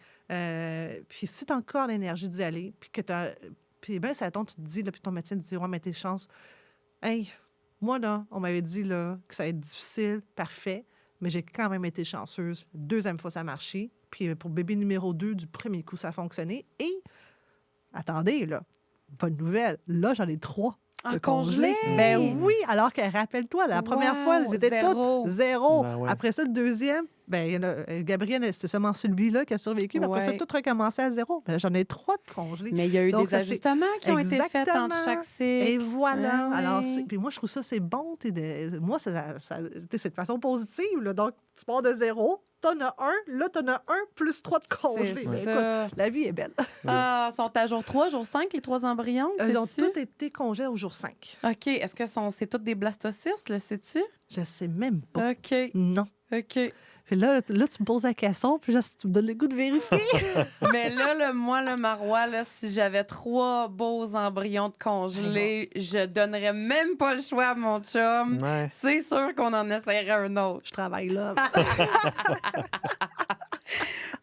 Puis si tu as encore l'énergie d'y aller, puis que tu as... Puis bien, ça tombe, tu te dis, là, puis ton médecin te dit, ouais, mais tes chances... Hey, moi, là, on m'avait dit là, que ça allait être difficile, parfait, mais j'ai quand même été chanceuse. Deuxième fois, ça a marché. Puis pour bébé numéro 2, du premier coup, ça a fonctionné. Et, attendez, là, bonne nouvelle, là, j'en ai 3. Congelé? Ben oui, alors que rappelle-toi, la première fois, elles étaient toutes 0. Ben ouais. Après ça, le deuxième, Gabrielle, c'était seulement celui-là qui a survécu, mais après ça, tout recommençait à 0. Ben, j'en ai 3 de congelés. Mais il y a eu des ajustements qui ont été faits entre chaque cycle. Et voilà. Ah, oui. Alors, puis moi, je trouve ça, c'est bon. Moi, c'est de façon positive. Là. Donc, tu pars de 0. T'en as 1, là, t'en as 1 plus 3 de congelés. C'est Ben, écoute, la vie est belle. Ah, sont à jour 3, jour 5, les 3 embryons? Ils ont sais-tu? tous été congelés au jour 5. OK. Est-ce que c'est tous des blastocystes, le sais-tu? Je sais même pas. OK. Non. OK. Puis là, tu me poses la question, puis là, tu me donnes le goût de vérifier. Mais là, moi, Marois, là, si j'avais 3 beaux embryons de congelés, je donnerais même pas le choix à mon chum. Ouais. C'est sûr qu'on en essaierait un autre. Je travaille là.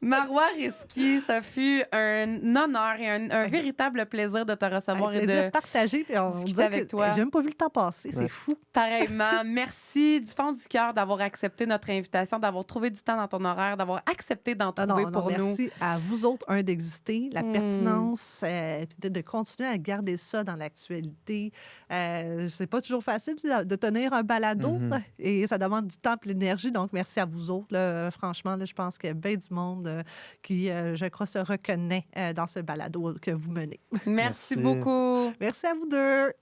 Marois Risky, ça fut un honneur et un véritable plaisir de te recevoir Un et plaisir de partagé, puis on discuter dirait avec que toi. j'ai même pas vu le temps passer. C'est Ouais. fou. Pareillement. Merci du fond du cœur d'avoir accepté notre invitation, d'avoir trouvé du temps dans ton horaire, d'avoir accepté d'en trouver pour nous. Merci à vous autres, d'exister, la pertinence, puis de continuer à garder ça dans l'actualité. C'est pas toujours facile de tenir un balado et ça demande du temps et de l'énergie. Donc, merci à vous autres. Là, franchement, là, je pense qu'il y a bien du monde qui, je crois, se reconnaît dans ce balado que vous menez. Merci Merci. beaucoup. Merci à vous deux.